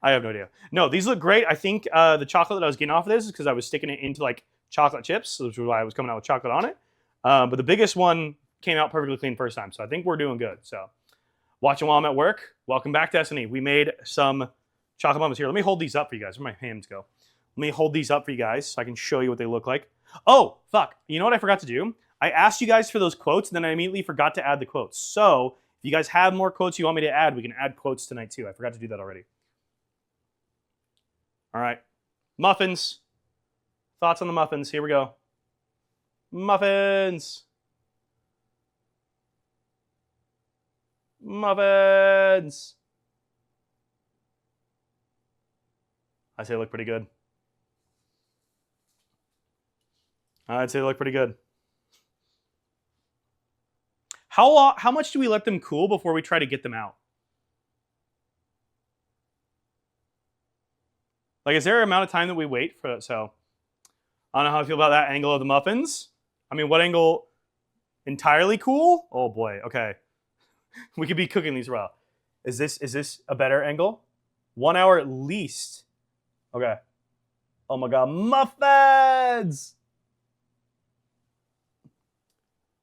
I have no idea. No, these look great. I think the chocolate that I was getting off of this is because I was sticking it into like chocolate chips, which is why I was coming out with chocolate on it. But the biggest one came out perfectly clean first time, so I think we're doing good. So watching while I'm at work. Welcome back, Destiny. We made some chocolate muffins here. Let me hold these up for you guys. Where my hands go? Let me hold these up for you guys so I can show you what they look like. Oh, fuck. You know what I forgot to do? I asked you guys for those quotes, and then I immediately forgot to add the quotes. So if you guys have more quotes you want me to add, we can add quotes tonight too. I forgot to do that already. All right. Muffins. Thoughts on the muffins. Here we go. Muffins. Muffins. I say they look pretty good. I'd say they look pretty good. How much do we let them cool before we try to get them out? Like, is there an amount of time that we wait for it? So, I don't know how I feel about that angle of the muffins. I mean, what angle? Entirely cool? Oh boy. Okay, we could be cooking these raw. Is this a better angle? 1 hour at least. Okay. Oh my god, muffins!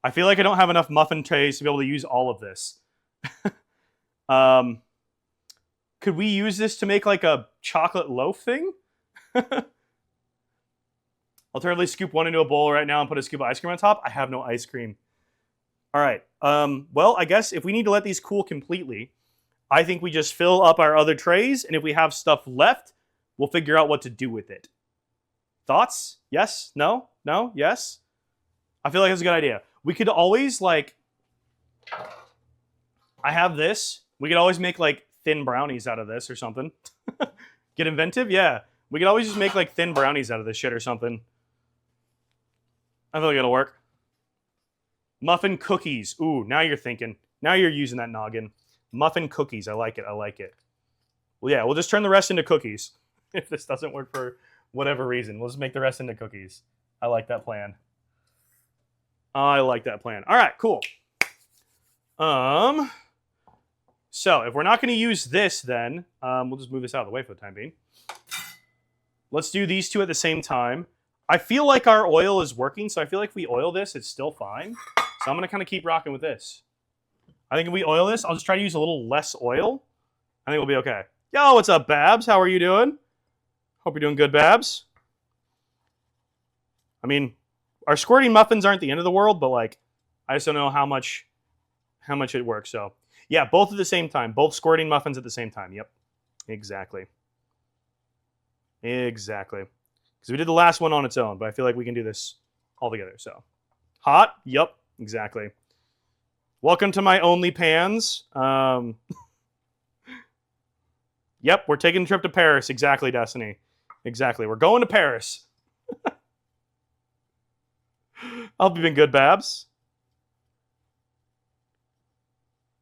I feel like I don't have enough muffin trays to be able to use all of this. Could we use this to make like a chocolate loaf thing? Alternatively, scoop one into a bowl right now and put a scoop of ice cream on top. I have no ice cream. All right. Well, I guess if we need to let these cool completely, I think we just fill up our other trays, and if we have stuff left, we'll figure out what to do with it. Thoughts? Yes? No? No? Yes? I feel like that's a good idea. We could always, like... I have this. We could always make, like, thin brownies out of this or something. Get inventive? Yeah. We could always just make, like, thin brownies out of this shit or something. I feel like it'll work. Muffin cookies. Ooh, now you're thinking. Now you're using that noggin. Muffin cookies. I like it. I like it. Well, yeah, we'll just turn the rest into cookies. If this doesn't work for whatever reason, we'll just make the rest into cookies. I like that plan. I like that plan. All right, cool. So if we're not going to use this, then we'll just move this out of the way for the time being. Let's do these two at the same time. I feel like our oil is working, so I feel like if we oil this, it's still fine. So I'm going to kind of keep rocking with this. I think if we oil this, I'll just try to use a little less oil. I think we'll be okay. Yo, what's up, Babs? How are you doing? Hope you're doing good, Babs. I mean, our squirting muffins aren't the end of the world, but like, I just don't know how much it works. So yeah, both at the same time. Both squirting muffins at the same time. Yep. Exactly. Exactly. Because we did the last one on its own, but I feel like we can do this all together. So hot. Yep. Exactly. Welcome to my OnlyPans. Yep, we're taking a trip to Paris. Exactly, Destiny. Exactly. We're going to Paris. I hope you've been good, Babs.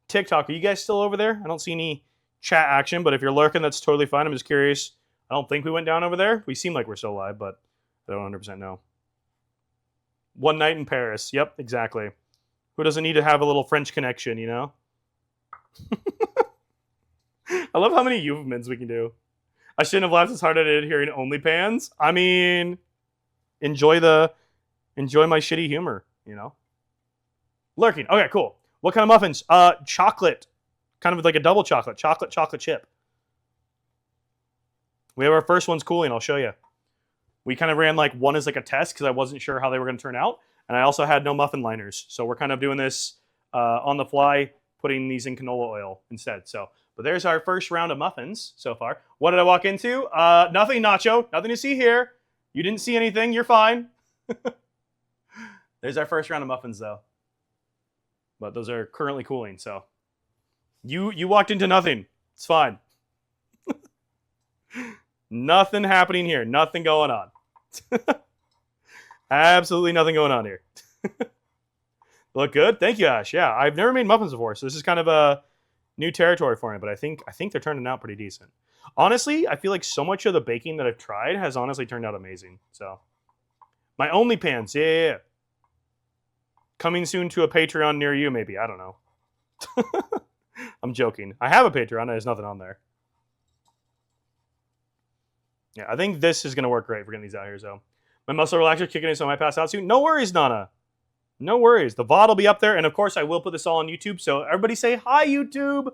TikTok, are you guys still over there? I don't see any chat action, but if you're lurking, that's totally fine. I'm just curious. I don't think we went down over there. We seem like we're still live, but I don't 100% know. One night in Paris. Yep, exactly. Who doesn't need to have a little French connection, you know? I love how many euphemisms we can do. I shouldn't have laughed as hard as I did hearing OnlyPans. I mean, enjoy my shitty humor, you know? Lurking. Okay, cool. What kind of muffins? Chocolate. Kind of like a double chocolate. Chocolate chip. We have our first ones cooling. I'll show you. We kind of ran like one as like a test because I wasn't sure how they were going to turn out. And I also had no muffin liners. So we're kind of doing this on the fly, putting these in canola oil instead. So, but there's our first round of muffins so far. What did I walk into? Nothing, Nacho. Nothing to see here. You didn't see anything. You're fine. There's our first round of muffins, though. But those are currently cooling, so. You walked into nothing. It's fine. Nothing happening here. Nothing going on. Absolutely nothing going on here. Look good? Thank you, Ash. Yeah, I've never made muffins before, so this is kind of a new territory for me, but I think they're turning out pretty decent. Honestly, I feel like so much of the baking that I've tried has honestly turned out amazing. So, my OnlyPans, yeah. Coming soon to a Patreon near you, maybe. I don't know. I'm joking. I have a Patreon. There's nothing on there. Yeah, I think this is going to work great for getting these out here. So, my muscle relaxer kicking in, so I might pass out soon. No worries, Nana. No worries. The VOD will be up there. And, of course, I will put this all on YouTube. So, everybody say, hi, YouTube.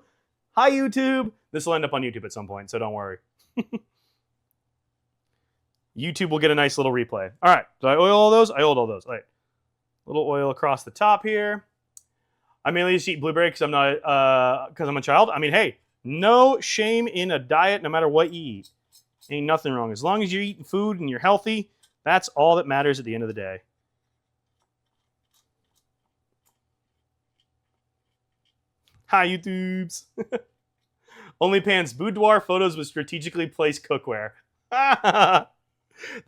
Hi, YouTube. This will end up on YouTube at some point, so don't worry. YouTube will get a nice little replay. All right. Did I oil all those? I oiled all those. All right. Little oil across the top here. I mainly just eat blueberry because I'm a child. I mean, hey, no shame in a diet no matter what you eat. Ain't nothing wrong. As long as you're eating food and you're healthy, that's all that matters at the end of the day. Hi, YouTubes. OnlyPans boudoir photos with strategically placed cookware. That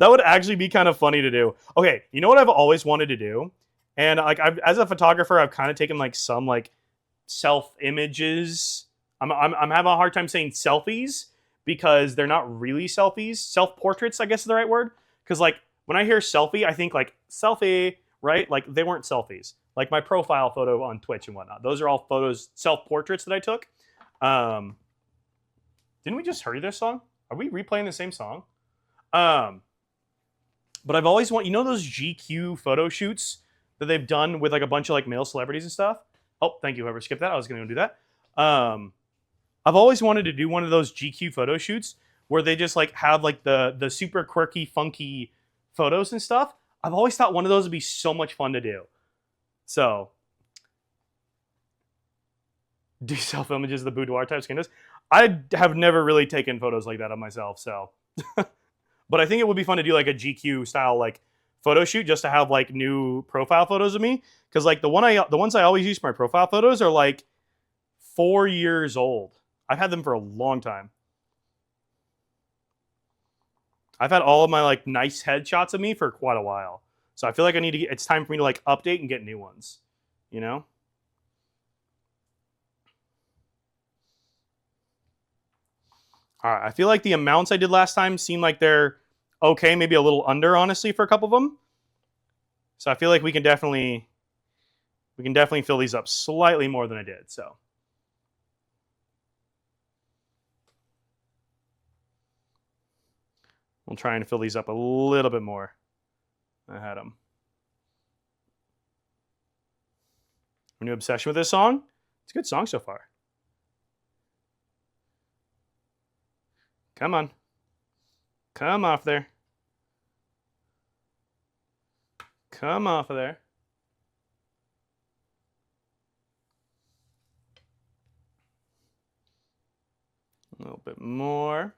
would actually be kind of funny to do. Okay, you know what I've always wanted to do? And like, as a photographer, I've kind of taken like some like self images. I'm having a hard time saying selfies because they're not really selfies. Self portraits, I guess is the right word. Because like when I hear selfie, I think like selfie, right? Like they weren't selfies. Like my profile photo on Twitch and whatnot. Those are all photos, self portraits that I took. Didn't we just hear this song? Are we replaying the same song? But I've always you know those GQ photo shoots that they've done with like a bunch of like male celebrities and stuff? Oh, thank you, whoever skipped that. I was going to do that. I've always wanted to do one of those GQ photo shoots where they just like have like the super quirky, funky photos and stuff, I've always thought one of those would be so much fun to do. So, do self images of the boudoir type skin does. I have never really taken photos like that of myself, so. But I think it would be fun to do like a GQ style like photo shoot just to have like new profile photos of me. Because like the ones I always use for my profile photos are like 4 years old. I've had them for a long time. I've had all of my like nice headshots of me for quite a while. So I feel like it's time for me to like update and get new ones, you know? All right, I feel like the amounts I did last time seem like they're okay, maybe a little under, honestly, for a couple of them. So I feel like we can definitely fill these up slightly more than I did. So we'll try and fill these up a little bit more. I had them. A new obsession with this song. It's a good song so far. Come on. Come off there. Come off of there. A little bit more.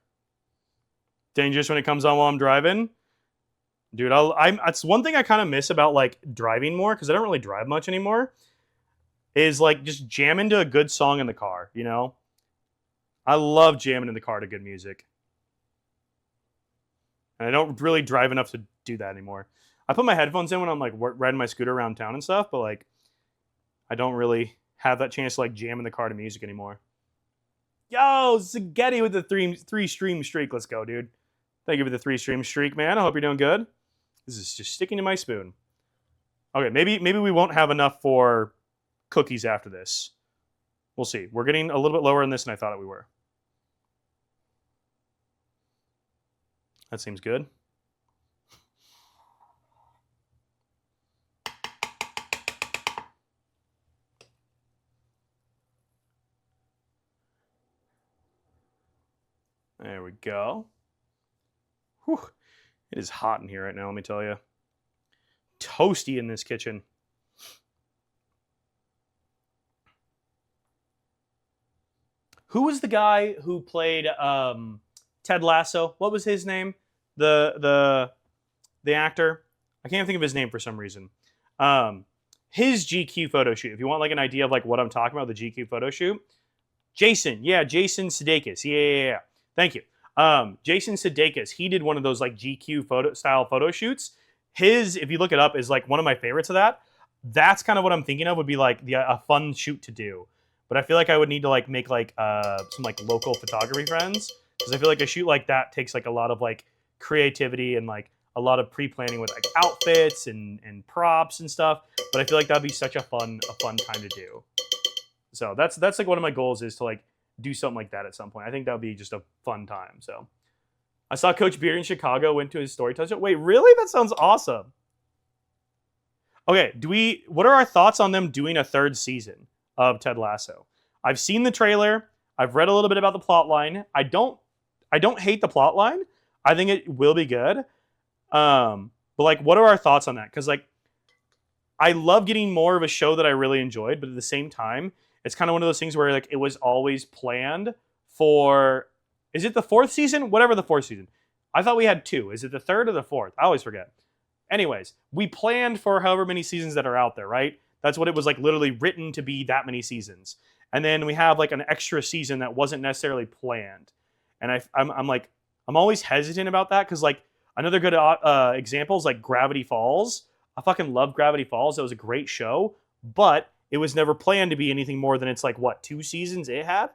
Dangerous when it comes on while I'm driving. Dude, that's one thing I kind of miss about like driving more, because I don't really drive much anymore, is like just jamming to a good song in the car, you know? I love jamming in the car to good music. And I don't really drive enough to do that anymore. I put my headphones in when I'm like riding my scooter around town and stuff, but like I don't really have that chance to like jam in the car to music anymore. Yo, Spaghetti with the three stream streak. Let's go, dude. Thank you for the 3 stream streak, man. I hope you're doing good. This is just sticking to my spoon. Okay, maybe we won't have enough for cookies after this. We'll see. We're getting a little bit lower in this than I thought we were. That seems good. There we go. Whew. It is hot in here right now, let me tell you. Toasty in this kitchen. Who was the guy who played Ted Lasso? What was his name? The actor? I can't think of his name for some reason. His GQ photo shoot. If you want like an idea of like what I'm talking about, the GQ photo shoot. Jason Sudeikis. Yeah. Thank you. Jason Sudeikis, he did one of those like GQ style photo shoots. His, if you look it up, is like one of my favorites of that. That's kind of what I'm thinking of would be like a fun shoot to do. But I feel like I would need to like make like some like local photography friends, because I feel like a shoot like that takes like a lot of like creativity and like a lot of pre-planning with like outfits and props and stuff. But I feel like that'd be such a fun time to do. So that's like one of my goals, is to like do something like that at some point. I think that would be just a fun time. So I saw Coach Beard in Chicago, went to his story touchdown. Wait, really? That sounds awesome. Okay, what are our thoughts on them doing a 3rd season of Ted Lasso? I've seen the trailer. I've read a little bit about the plot line. I don't hate the plot line. I think it will be good. But like, what are our thoughts on that? Because like, I love getting more of a show that I really enjoyed, but at the same time, it's kind of one of those things where like it was always planned for. Is it the 4th season? Whatever the 4th season. I thought we had 2. Is it the 3rd or the 4th? I always forget. Anyways, we planned for however many seasons that are out there, right? That's what it was like, literally written to be that many seasons. And then we have like an extra season that wasn't necessarily planned. And I'm always hesitant about that, because like another good example is like Gravity Falls. I fucking love Gravity Falls. That was a great show, but it was never planned to be anything more than it's like, what, 2 seasons it had?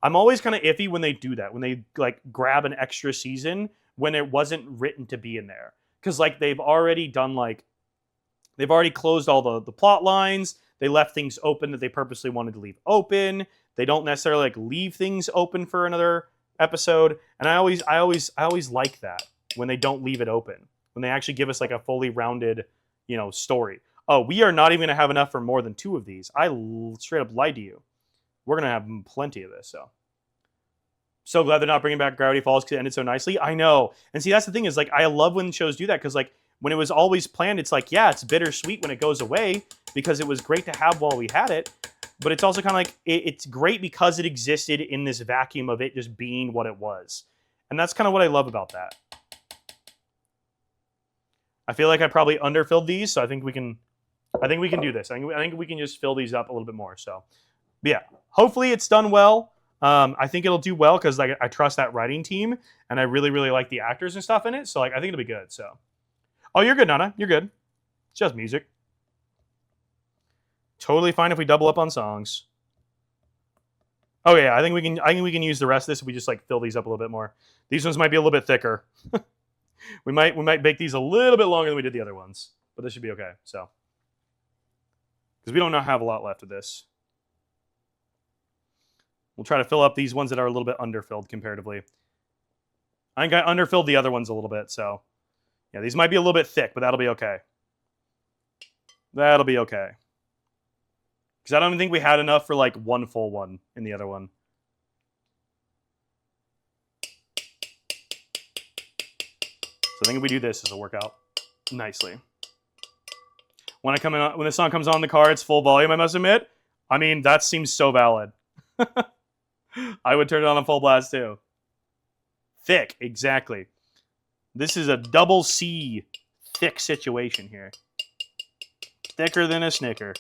I'm always kind of iffy when they do that, when they like grab an extra season when it wasn't written to be in there. Because like they've already closed all the plot lines. They left things open that they purposely wanted to leave open. They don't necessarily like leave things open for another episode. And I always like that when they don't leave it open, when they actually give us like a fully rounded, story. Oh, we are not even gonna have enough for more than 2 of these. I straight up lied to you. We're gonna have plenty of this. So So glad they're not bringing back Gravity Falls because it ended so nicely. I know. And see, that's the thing is, like, I love when shows do that because, like, when it was always planned, it's like, yeah, it's bittersweet when it goes away because it was great to have while we had it. But it's also kind of like, it's great because it existed in this vacuum of it just being what it was. And that's kind of what I love about that. I feel like I probably underfilled these, so I think we can do this. I think we can just fill these up a little bit more. So, but yeah, hopefully it's done well. I think it'll do well because like I trust that writing team, and I really, really like the actors and stuff in it. So like I think it'll be good. So, oh, you're good, Nana. You're good. It's just music. Totally fine if we double up on songs. Oh yeah, I think we can use the rest of this if we just like fill these up a little bit more. These ones might be a little bit thicker. we might bake these a little bit longer than we did the other ones, but this should be okay. So, because we don't have a lot left of this. We'll try to fill up these ones that are a little bit underfilled comparatively. I think I underfilled the other ones a little bit, so yeah, these might be a little bit thick, but that'll be okay. That'll be okay. Because I don't even think we had enough for like one full one in the other one. So I think if we do this, this will work out nicely. When the song comes on in the car, it's full volume, I must admit. I mean, that seems so valid. I would turn it on full blast too. Thick, exactly. This is a double C thick situation here. Thicker than a Snicker.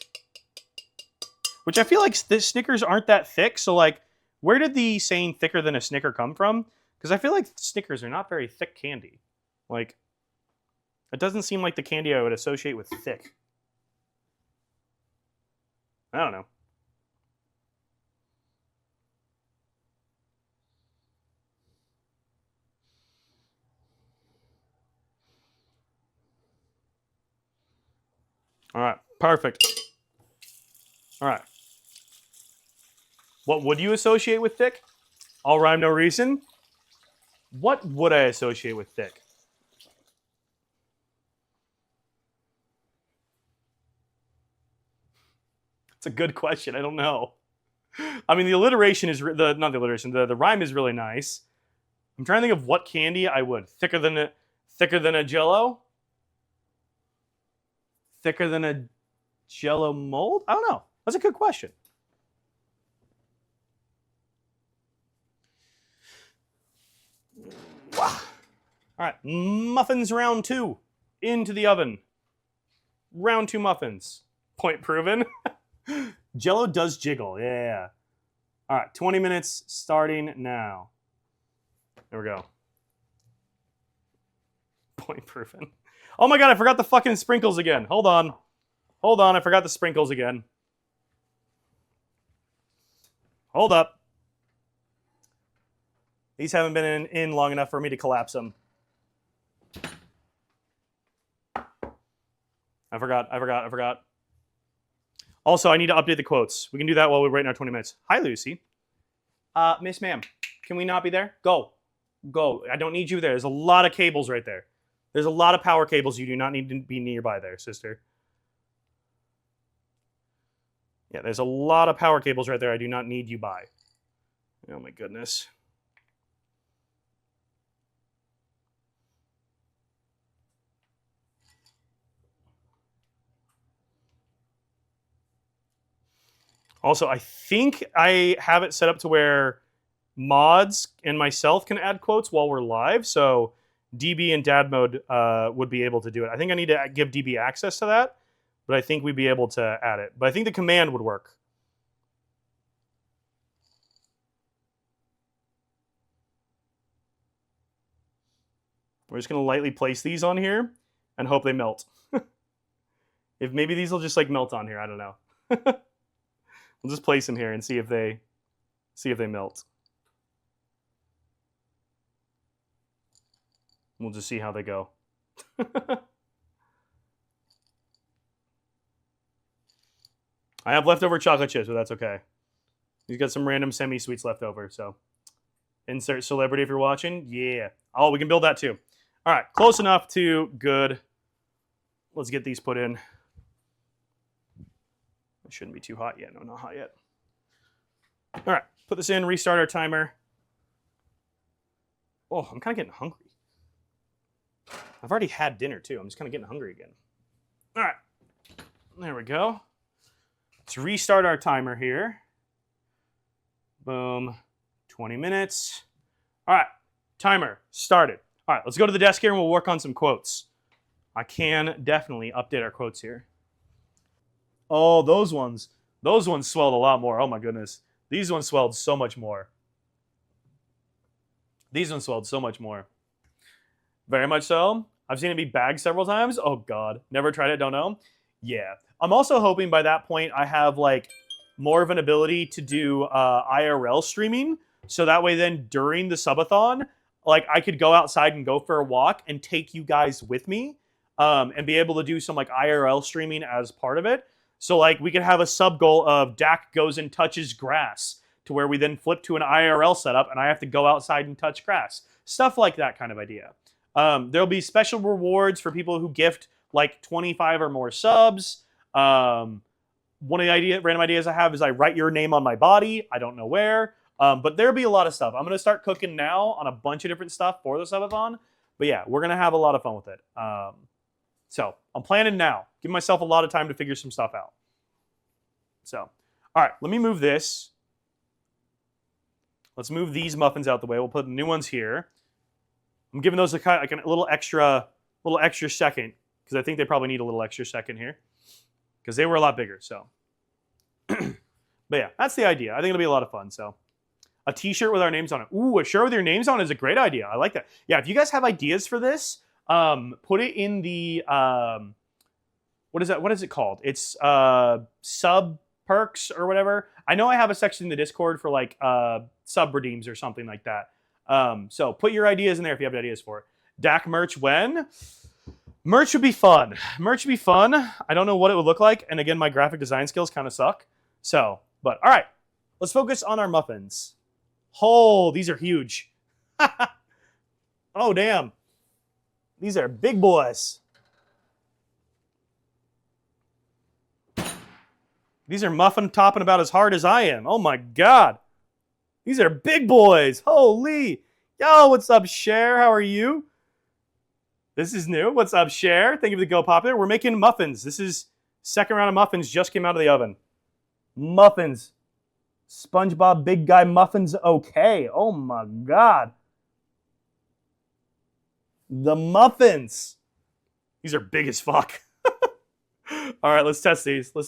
Which I feel like Snickers aren't that thick, so like, where did the saying thicker than a Snicker come from? Because I feel like Snickers are not very thick candy. Like, it doesn't seem like the candy I would associate with thick. I don't know. All right, perfect. All right. What would you associate with thick? All rhyme, no reason. What would I associate with thick? It's a good question. I don't know. I mean, the alliteration is not the alliteration. The rhyme is really nice. I'm trying to think of what candy I would thicker than a Jello. Thicker than a Jello mold? I don't know. That's a good question. Wow. All right, muffins round 2 into the oven. Round 2 muffins. Point proven. Jello does jiggle. Yeah. All right, 20 minutes starting now. There we go. Point proven. Oh my god, I forgot the fucking sprinkles again. Hold on. I forgot the sprinkles again. Hold up. These haven't been in long enough for me to collapse them. I forgot. Also, I need to update the quotes. We can do that while we're waiting our 20 minutes. Hi, Lucy. Miss ma'am, can we not be there? Go. I don't need you there. There's a lot of cables right there. There's a lot of power cables. You do not need to be nearby there, sister. Yeah, there's a lot of power cables right there. I do not need you by. Oh my goodness. Also, I think I have it set up to where mods and myself can add quotes while we're live. So DB and dad mode would be able to do it. I think I need to give DB access to that, but I think we'd be able to add it. But I think the command would work. We're just going to lightly place these on here and hope they melt. If maybe these will just like melt on here, I don't know. We'll just place them here and see if they melt. We'll just see how they go. I have leftover chocolate chips, but that's okay. He's got some random semi-sweets left over, so. Insert celebrity if you're watching. Yeah. Oh, we can build that too. All right, close enough to good. Let's get these put in. It shouldn't be too hot yet. No, not hot yet. All right, put this in, restart our timer. Oh, I'm kind of getting hungry. I've already had dinner too. I'm just kind of getting hungry again. All right. There we go. Let's restart our timer here. Boom. 20 minutes. All right. Timer started. All right. Let's go to the desk here and we'll work on some quotes. I can definitely update our quotes here. Oh, those ones. Those ones swelled a lot more. Oh my goodness. These ones swelled so much more. These ones swelled so much more. Very much so. I've seen it be bagged several times. Oh God. Never tried it, don't know. Yeah. I'm also hoping by that point I have like more of an ability to do IRL streaming. So that way then during the subathon, like I could go outside and go for a walk and take you guys with me and be able to do some like IRL streaming as part of it. So like we could have a sub goal of Dak goes and touches grass to where we then flip to an IRL setup and I have to go outside and touch grass. Stuff like that kind of idea. There'll be special rewards for people who gift like 25 or more subs. One of the random ideas I have is I write your name on my body. I don't know where, but there'll be a lot of stuff. I'm going to start cooking now on a bunch of different stuff for the subathon. But yeah, we're going to have a lot of fun with it. So I'm planning now. Give myself a lot of time to figure some stuff out. So, all right, let me move this. Let's move these muffins out the way. We'll put the new ones here. I'm giving those a little extra second because I think they probably need a little extra second here because they were a lot bigger. So, but yeah, that's the idea. I think it'll be a lot of fun. So, a T-shirt with our names on it. Ooh, a shirt with your names on it is a great idea. I like that. Yeah, if you guys have ideas for this, put it in the what is that? What is it called? It's sub perks or whatever. I know I have a section in the Discord for like sub redeems or something like that. So put your ideas in there if you have ideas for it. Dak merch when? Merch would be fun. Merch would be fun. I don't know what it would look like. And again, my graphic design skills kind of suck. So, but all right. Let's focus on our muffins. Oh, these are huge. Oh, damn. These are big boys. These are muffin topping about as hard as I am. Oh my God. These are big boys. Holy. Yo, what's up, Cher? How are you? This is new. What's up, Cher? Thank you for the Go Popular. We're making muffins. This is second round of muffins. Just came out of the oven. Muffins. SpongeBob Big Guy muffins. Okay. Oh my God. The muffins. These are big as fuck. All right, let's test these. They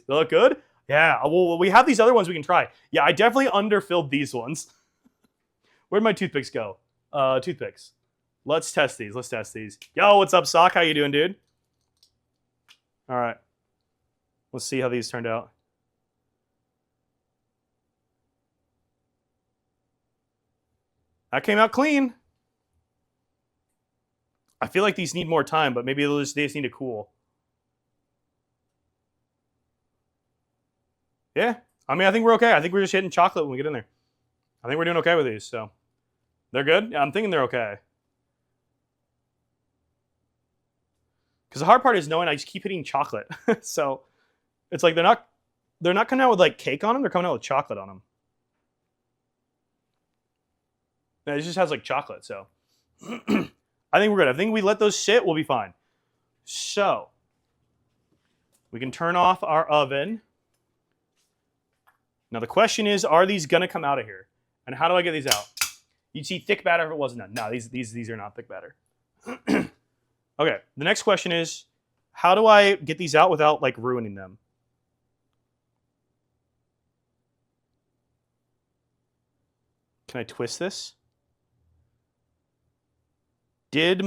look good? Yeah, well, we have these other ones we can try. Yeah, I definitely underfilled these ones. Where'd my toothpicks go? Toothpicks. Let's test these. Yo, what's up, Sock? How you doing, dude? All right. Let's see how these turned out. That came out clean. I feel like these need more time, but maybe they just need to cool. Yeah, I mean, I think we're okay. I think we're just hitting chocolate when we get in there. I think we're doing okay with these, so. They're good? Yeah, I'm thinking they're okay. Because the hard part is knowing I just keep hitting chocolate. So, it's like they're not coming out with like cake on them, they're coming out with chocolate on them. Yeah, it just has like chocolate, so. I think we're good. I think we let those sit, we'll be fine. So, we can turn off our oven. Now the question is, are these gonna come out of here? And how do I get these out? You'd see thick batter if it wasn't done. No, these are not thick batter. Okay, the next question is, how do I get these out without like ruining them? Can I twist this? This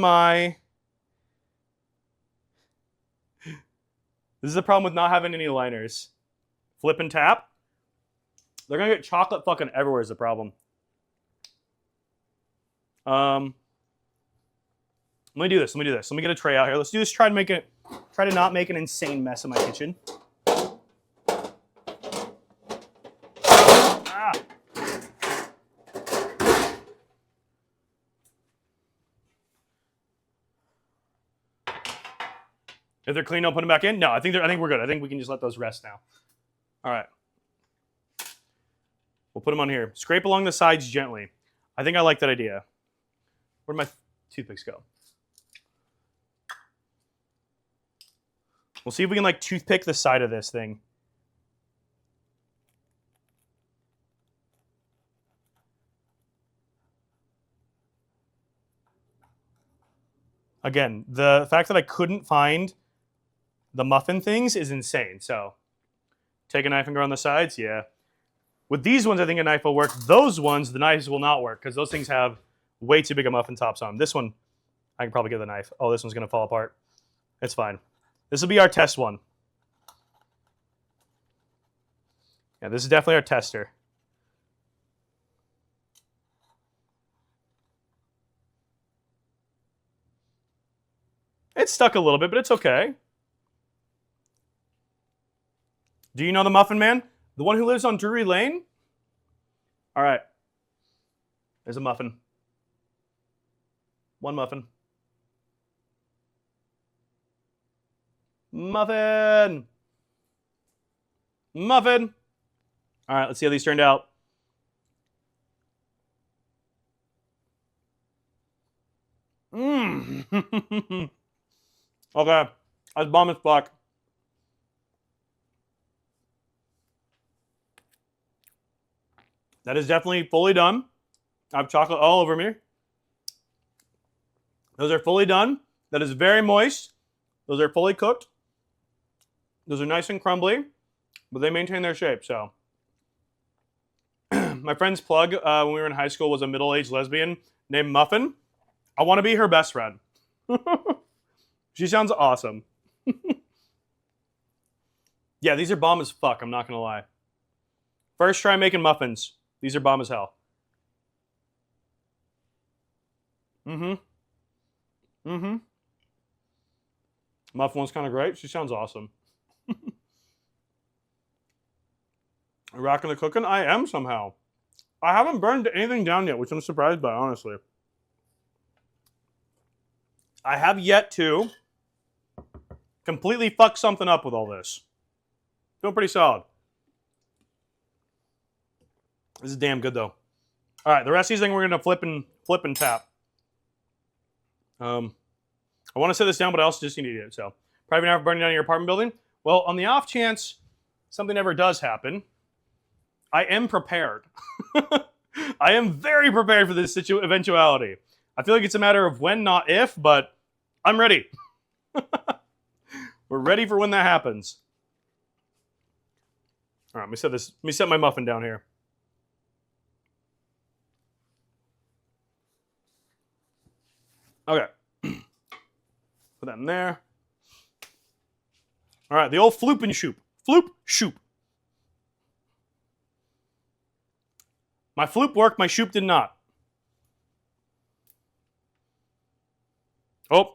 is the problem with not having any liners. Flip and tap. They're gonna get chocolate fucking everywhere is the problem. Let me do this. Let me get a tray out here. Let's do this. Try to not make an insane mess in my kitchen. Ah. If they're clean, don't put them back in. No, I think we're good. I think we can just let those rest now. All right. We'll put them on here. Scrape along the sides gently. I think I like that idea. Where'd my toothpicks go? We'll see if we can like toothpick the side of this thing. Again, the fact that I couldn't find the muffin things is insane. So, take a knife and go on the sides. Yeah. With these ones, I think a knife will work. Those ones, the knives will not work because those things have way too big of muffin tops on them. This one, I can probably get the knife. Oh, this one's going to fall apart. It's fine. This will be our test one. Yeah, this is definitely our tester. It's stuck a little bit, but it's okay. Do you know the Muffin Man? The one who lives on Drury Lane? All right. There's a muffin. One muffin. Muffin! Muffin! All right, let's see how these turned out. Mmm. Okay, that's bomb as fuck. That is definitely fully done. I have chocolate all over me. Those are fully done. That is very moist. Those are fully cooked. Those are nice and crumbly, but they maintain their shape, so. My friend's plug when we were in high school was a middle-aged lesbian named Muffin. I want to be her best friend. She sounds awesome. Yeah, these are bomb as fuck, I'm not going to lie. First try making muffins. These are bomb as hell. Mm-hmm. Muffin one's kind of great. She sounds awesome. Rocking the cooking? I am somehow. I haven't burned anything down yet, which I'm surprised by, honestly. I have yet to completely fuck something up with all this. Feeling pretty solid. This is damn good though. All right, the rest of these things we're gonna flip and tap. I want to set this down, but I also just need to eat it. So probably never burning down your apartment building. Well, on the off chance something ever does happen, I am prepared. I am very prepared for this eventuality. I feel like it's a matter of when, not if, but I'm ready. We're ready for when that happens. All right, let me set my muffin down here. Okay. Put that in there. All right, the old floop and shoop. Floop, shoop. My floop worked, my shoop did not. Oh,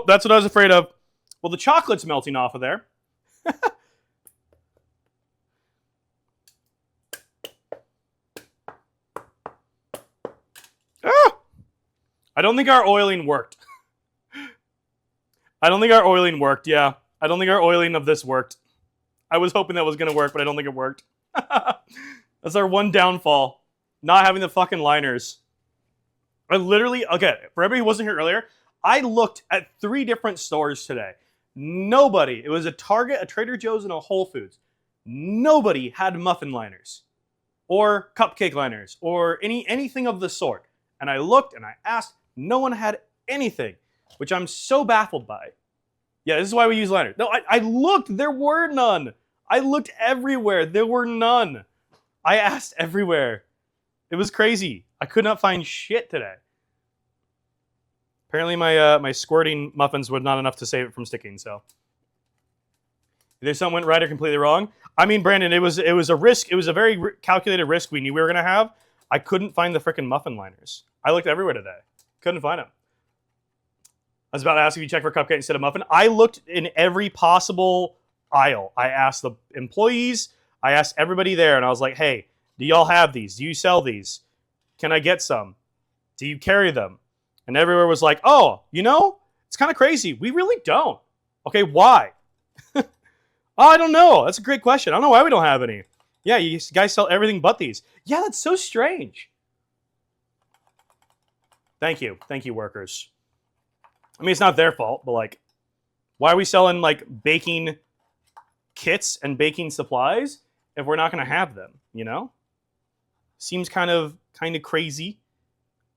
that's what I was afraid of. Well, the chocolate's melting off of there. Ah! I don't think our oiling worked. I don't think our oiling worked, yeah. I don't think our oiling of this worked. I was hoping that was going to work, but I don't think it worked. That's our one downfall. Not having the fucking liners. I literally, okay, for everybody who wasn't here earlier, I looked at 3 different stores today. Nobody, it was a Target, a Trader Joe's, and a Whole Foods. Nobody had muffin liners or cupcake liners or anything of the sort. And I looked and I asked, no one had anything, which I'm so baffled by. Yeah, this is why we use liners. No, I looked, there were none. I looked everywhere, there were none. I asked everywhere. It was crazy. I could not find shit today. Apparently my squirting muffins were not enough to save it from sticking, so. Either something went right or completely wrong. I mean, Brandon, it was a risk. It was a very calculated risk we knew we were going to have. I couldn't find the frickin' muffin liners. I looked everywhere today. Couldn't find them. I was about to ask if you check for cupcake instead of muffin. I looked in every possible aisle. I asked the employees. I asked everybody there, and I was like, hey, do y'all have these? Do you sell these? Can I get some? Do you carry them? And everywhere was like, oh, you know, it's kind of crazy. We really don't. Okay, why? Oh, I don't know. That's a great question. I don't know why we don't have any. Yeah, you guys sell everything but these. Yeah, that's so strange. Thank you, workers. I mean, it's not their fault, but like, why are we selling like baking kits and baking supplies if we're not going to have them? You know, seems kind of crazy.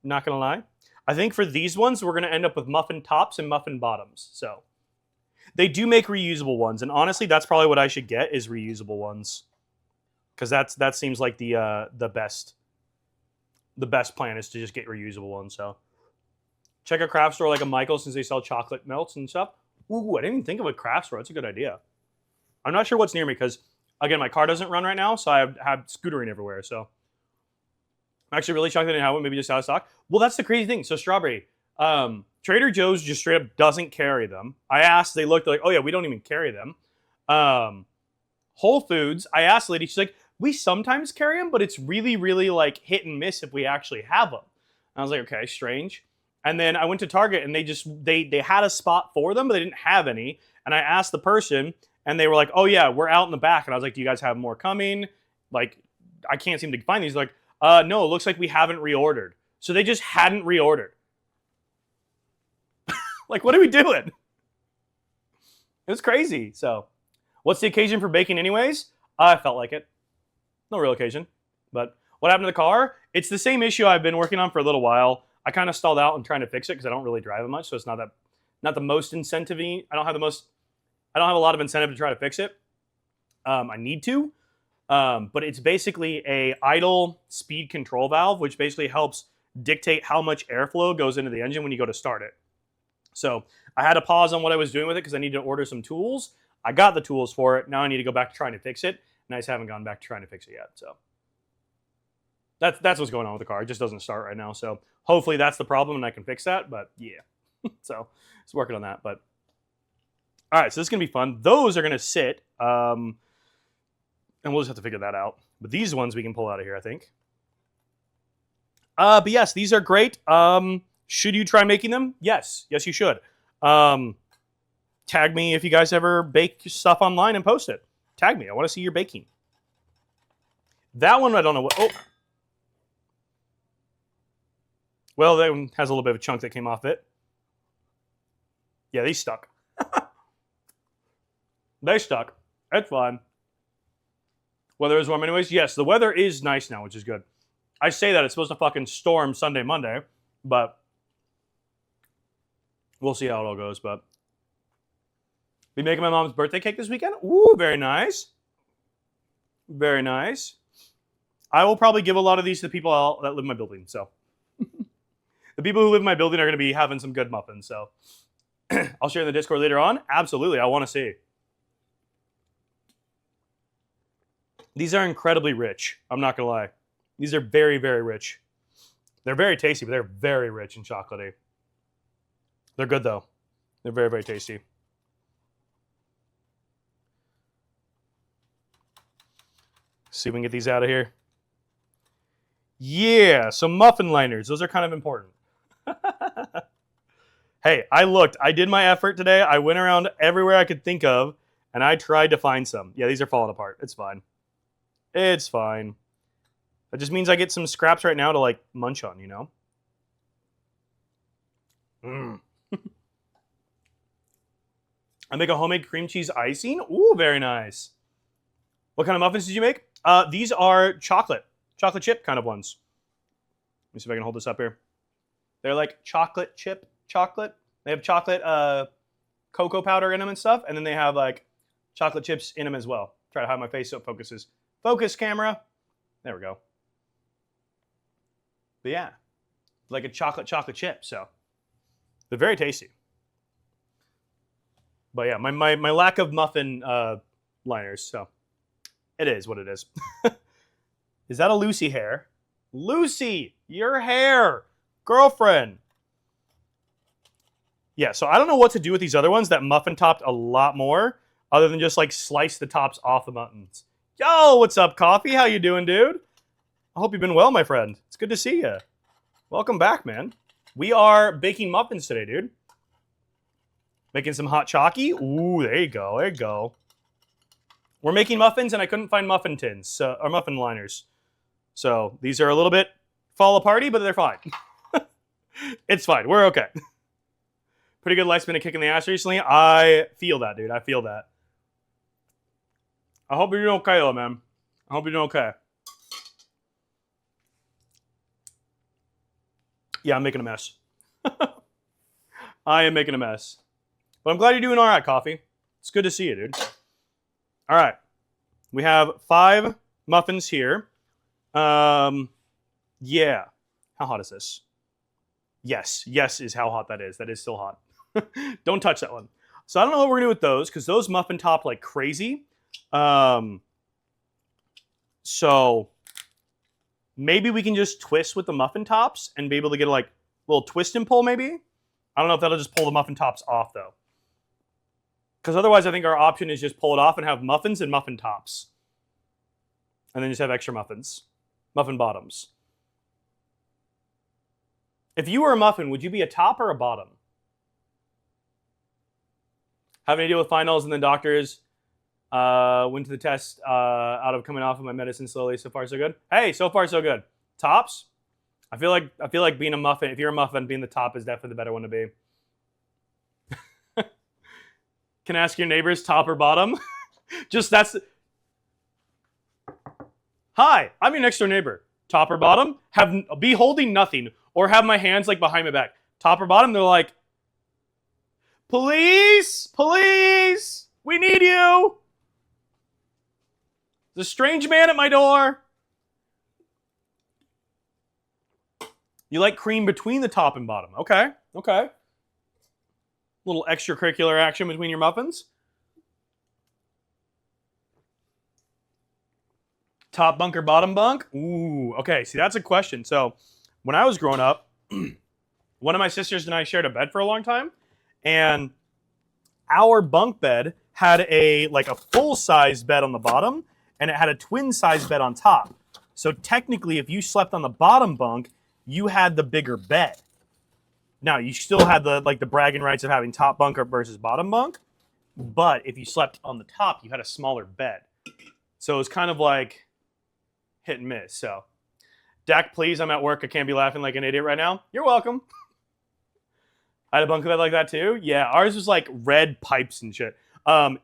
Not gonna lie. I think for these ones, we're gonna end up with muffin tops and muffin bottoms. So they do make reusable ones, and honestly, that's probably what I should get is reusable ones, because that seems like the best plan is to just get reusable ones. So check a craft store like a Michael's since they sell chocolate melts and stuff. Ooh, I didn't even think of a craft store. That's a good idea. I'm not sure what's near me because again, my car doesn't run right now, so I have scootering everywhere. So I'm actually really shocked they didn't have one. Maybe just out of stock. Well, that's the crazy thing. So strawberry. Trader Joe's just straight up doesn't carry them. I asked, they looked like, oh yeah, we don't even carry them. Whole Foods, I asked the lady, she's like, we sometimes carry them, but it's really, really like hit and miss if we actually have them. And I was like, okay, strange. And then I went to Target and they had a spot for them, but they didn't have any. And I asked the person and they were like, oh yeah, we're out in the back. And I was like, do you guys have more coming? Like, I can't seem to find these. Like, no, it looks like we haven't reordered. So they just hadn't reordered. Like, what are we doing? It was crazy. So, what's the occasion for baking anyways? I felt like it. No real occasion. But what happened to the car? It's the same issue I've been working on for a little while. I kind of stalled out and trying to fix it because I don't really drive it much, so it's not the most incentive-y. I don't have a lot of incentive to try to fix it. I need to. But it's basically a idle speed control valve, which basically helps dictate how much airflow goes into the engine when you go to start it. So I had to pause on what I was doing with it because I needed to order some tools. I got the tools for it. Now I need to go back to trying to fix it, and I just haven't gone back to trying to fix it yet. So that's what's going on with the car. It just doesn't start right now. So hopefully that's the problem and I can fix that. But yeah, so it's working on that. But all right, so this is gonna be fun. Those are gonna sit. And we'll just have to figure that out. But these ones we can pull out of here, I think. But yes, these are great. Should you try making them? Yes. Yes, you should. Tag me if you guys ever bake stuff online and post it. Tag me. I want to see your baking. That one, I don't know what... Oh. Well, that one has a little bit of a chunk that came off it. Yeah, these stuck. They stuck. That's fine. Weather is warm anyways. Yes, the weather is nice now, which is good. I say that it's supposed to fucking storm Sunday, Monday, but we'll see how it all goes. But be making my mom's birthday cake this weekend. Ooh, very nice. Very nice. I will probably give a lot of these to the people that live in my building. So the people who live in my building are going to be having some good muffins. So I'll share in the Discord later on. Absolutely, I want to see. These are incredibly rich. I'm not going to lie. These are very, very rich. They're very tasty, but they're very rich and chocolatey. They're good, though. They're very, very tasty. See if we can get these out of here. Yeah, so muffin liners. Those are kind of important. Hey, I looked. I did my effort today. I went around everywhere I could think of, and I tried to find some. Yeah, these are falling apart. It's fine. It's fine. That just means I get some scraps right now to, like, munch on, you know? I make a homemade cream cheese icing. Ooh, very nice. What kind of muffins did you make? These are chocolate chip kind of ones. Let me see if I can hold this up here. They're like chocolate chip chocolate. They have chocolate cocoa powder in them and stuff, and then they have like chocolate chips in them as well. Try to hide my face so it focuses. Focus, camera. There we go. But yeah, like a chocolate chip. So they're very tasty. But yeah, my lack of muffin liners. So it is what it is. Is that a Lucy hair? Lucy, your hair, girlfriend. Yeah, so I don't know what to do with these other ones that muffin topped a lot more, other than just like slice the tops off the muffins. Yo, what's up, Coffee? How you doing, dude? I hope you've been well, my friend. It's good to see you. Welcome back, man. We are baking muffins today, dude. Making some hot chalky. Ooh, there you go. There you go. We're making muffins, and I couldn't find muffin tins, or muffin liners. So these are a little bit fall aparty, but they're fine. It's fine. We're okay. Pretty good life's been a kick in the ass recently. I feel that, dude. I feel that. I hope you're doing okay, though, man. I hope you're doing okay. Yeah, I'm making a mess. I am making a mess. But I'm glad you're doing all right, Coffee. It's good to see you, dude. All right. We have 5 muffins here. Yeah. How hot is this? Yes. Yes is how hot that is. That is still hot. Don't touch that one. So I don't know what we're going to do with those because those muffin top like crazy. So maybe we can just twist with the muffin tops and be able to get like a little twist and pull maybe. I don't know if that'll just pull the muffin tops off though. Because otherwise I think our option is just pull it off and have muffins and muffin tops. And then just have extra muffins. Muffin bottoms. If you were a muffin, would you be a top or a bottom? Having to deal with finals and then doctors. Went to the test out of coming off of my medicine slowly. So far, so good. Hey, so far, so good. Tops. I feel like being a muffin. If you're a muffin, being the top is definitely the better one to be. Can I ask your neighbors top or bottom? Just that's. Hi, I'm your next door neighbor. Top or bottom? Be holding nothing or have my hands like behind my back. Top or bottom? They're like, police, police, we need you. There's a strange man at my door. You like cream between the top and bottom. Okay, okay. Little extracurricular action between your muffins. Top bunk or bottom bunk? Ooh, okay. See, that's a question. So, when I was growing up, one of my sisters and I shared a bed for a long time, and our bunk bed had a full-size bed on the bottom, and it had a twin-size bed on top. So technically, if you slept on the bottom bunk, you had the bigger bed. Now, you still had the bragging rights of having top bunk versus bottom bunk, but if you slept on the top, you had a smaller bed. So it was kind of like hit and miss. So, Dak, please, I'm at work. I can't be laughing like an idiot right now. You're welcome. I had a bunk bed like that too. Yeah, ours was like red pipes and shit.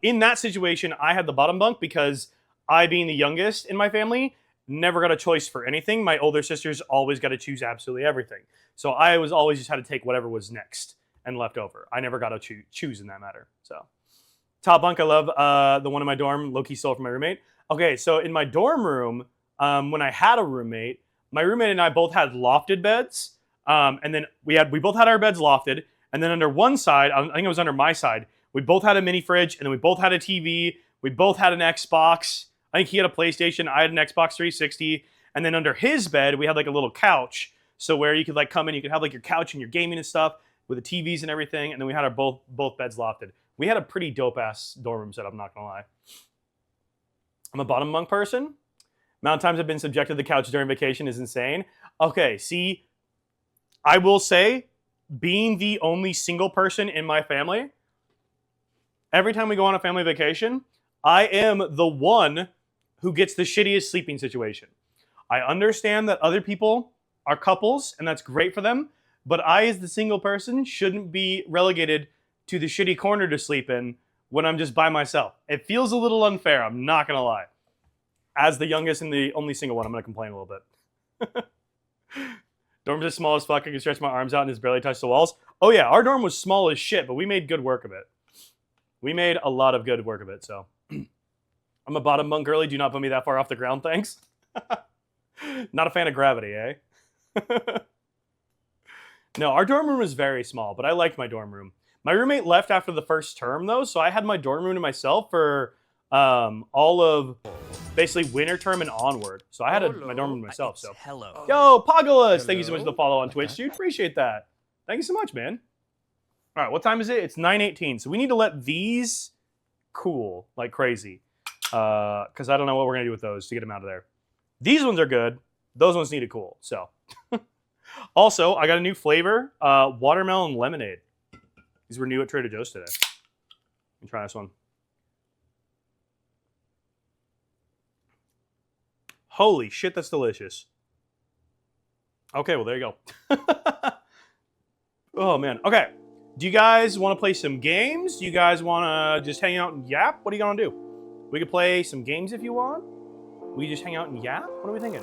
In that situation, I had the bottom bunk because I, being the youngest in my family, never got a choice for anything. My older sisters always got to choose absolutely everything. So I was always just had to take whatever was next and left over. I never got to choose in that matter. So top bunk, I love the one in my dorm. Low-key stole from my roommate. Okay, so in my dorm room, when I had a roommate, my roommate and I both had lofted beds. And then we both had our beds lofted. And then under one side, I think it was under my side, we both had a mini fridge, and then we both had a TV. We both had an Xbox. I think he had a PlayStation. I had an Xbox 360. And then under his bed, we had like a little couch. So where you could like come in, you could have like your couch and your gaming and stuff with the TVs and everything. And then we had our both beds lofted. We had a pretty dope ass dorm room setup, I'm not gonna lie. I'm a bottom bunk person. Amount of times I've been subjected to the couch during vacation is insane. Okay, see, I will say, being the only single person in my family, every time we go on a family vacation, I am the one who gets the shittiest sleeping situation. I understand that other people are couples, and that's great for them, but I, as the single person, shouldn't be relegated to the shitty corner to sleep in when I'm just by myself. It feels a little unfair, I'm not gonna lie. As the youngest and the only single one, I'm gonna complain a little bit. Dorm's as small as fuck, I can stretch my arms out and just barely touch the walls. Oh yeah, our dorm was small as shit, but we made good work of it. We made a lot of good work of it, so. I'm a bottom bunk girly, do not put me that far off the ground, thanks. Not a fan of gravity, eh? No, our dorm room was very small, but I liked my dorm room. My roommate left after the first term, though, so I had my dorm room to myself for all of basically winter term and onward. So I had my dorm room to myself. So Hello. Yo, Pogulus, thank you so much for the follow on Twitch, dude. Appreciate that. Thank you so much, man. All right, what time is it? It's 9:18. So we need to let these cool like crazy, because I don't know what we're gonna do with those to get them out of there. These ones are good. Those ones need to cool. So. Also, I got a new flavor, watermelon lemonade. These were new at Trader Joe's today. Let me try this one. Holy shit, that's delicious. Okay, well, there you go. Oh man. Okay. Do you guys want to play some games? Do you guys want to just hang out and yap? What are you gonna do? We could play some games if you want. We just hang out and yap. What are we thinking?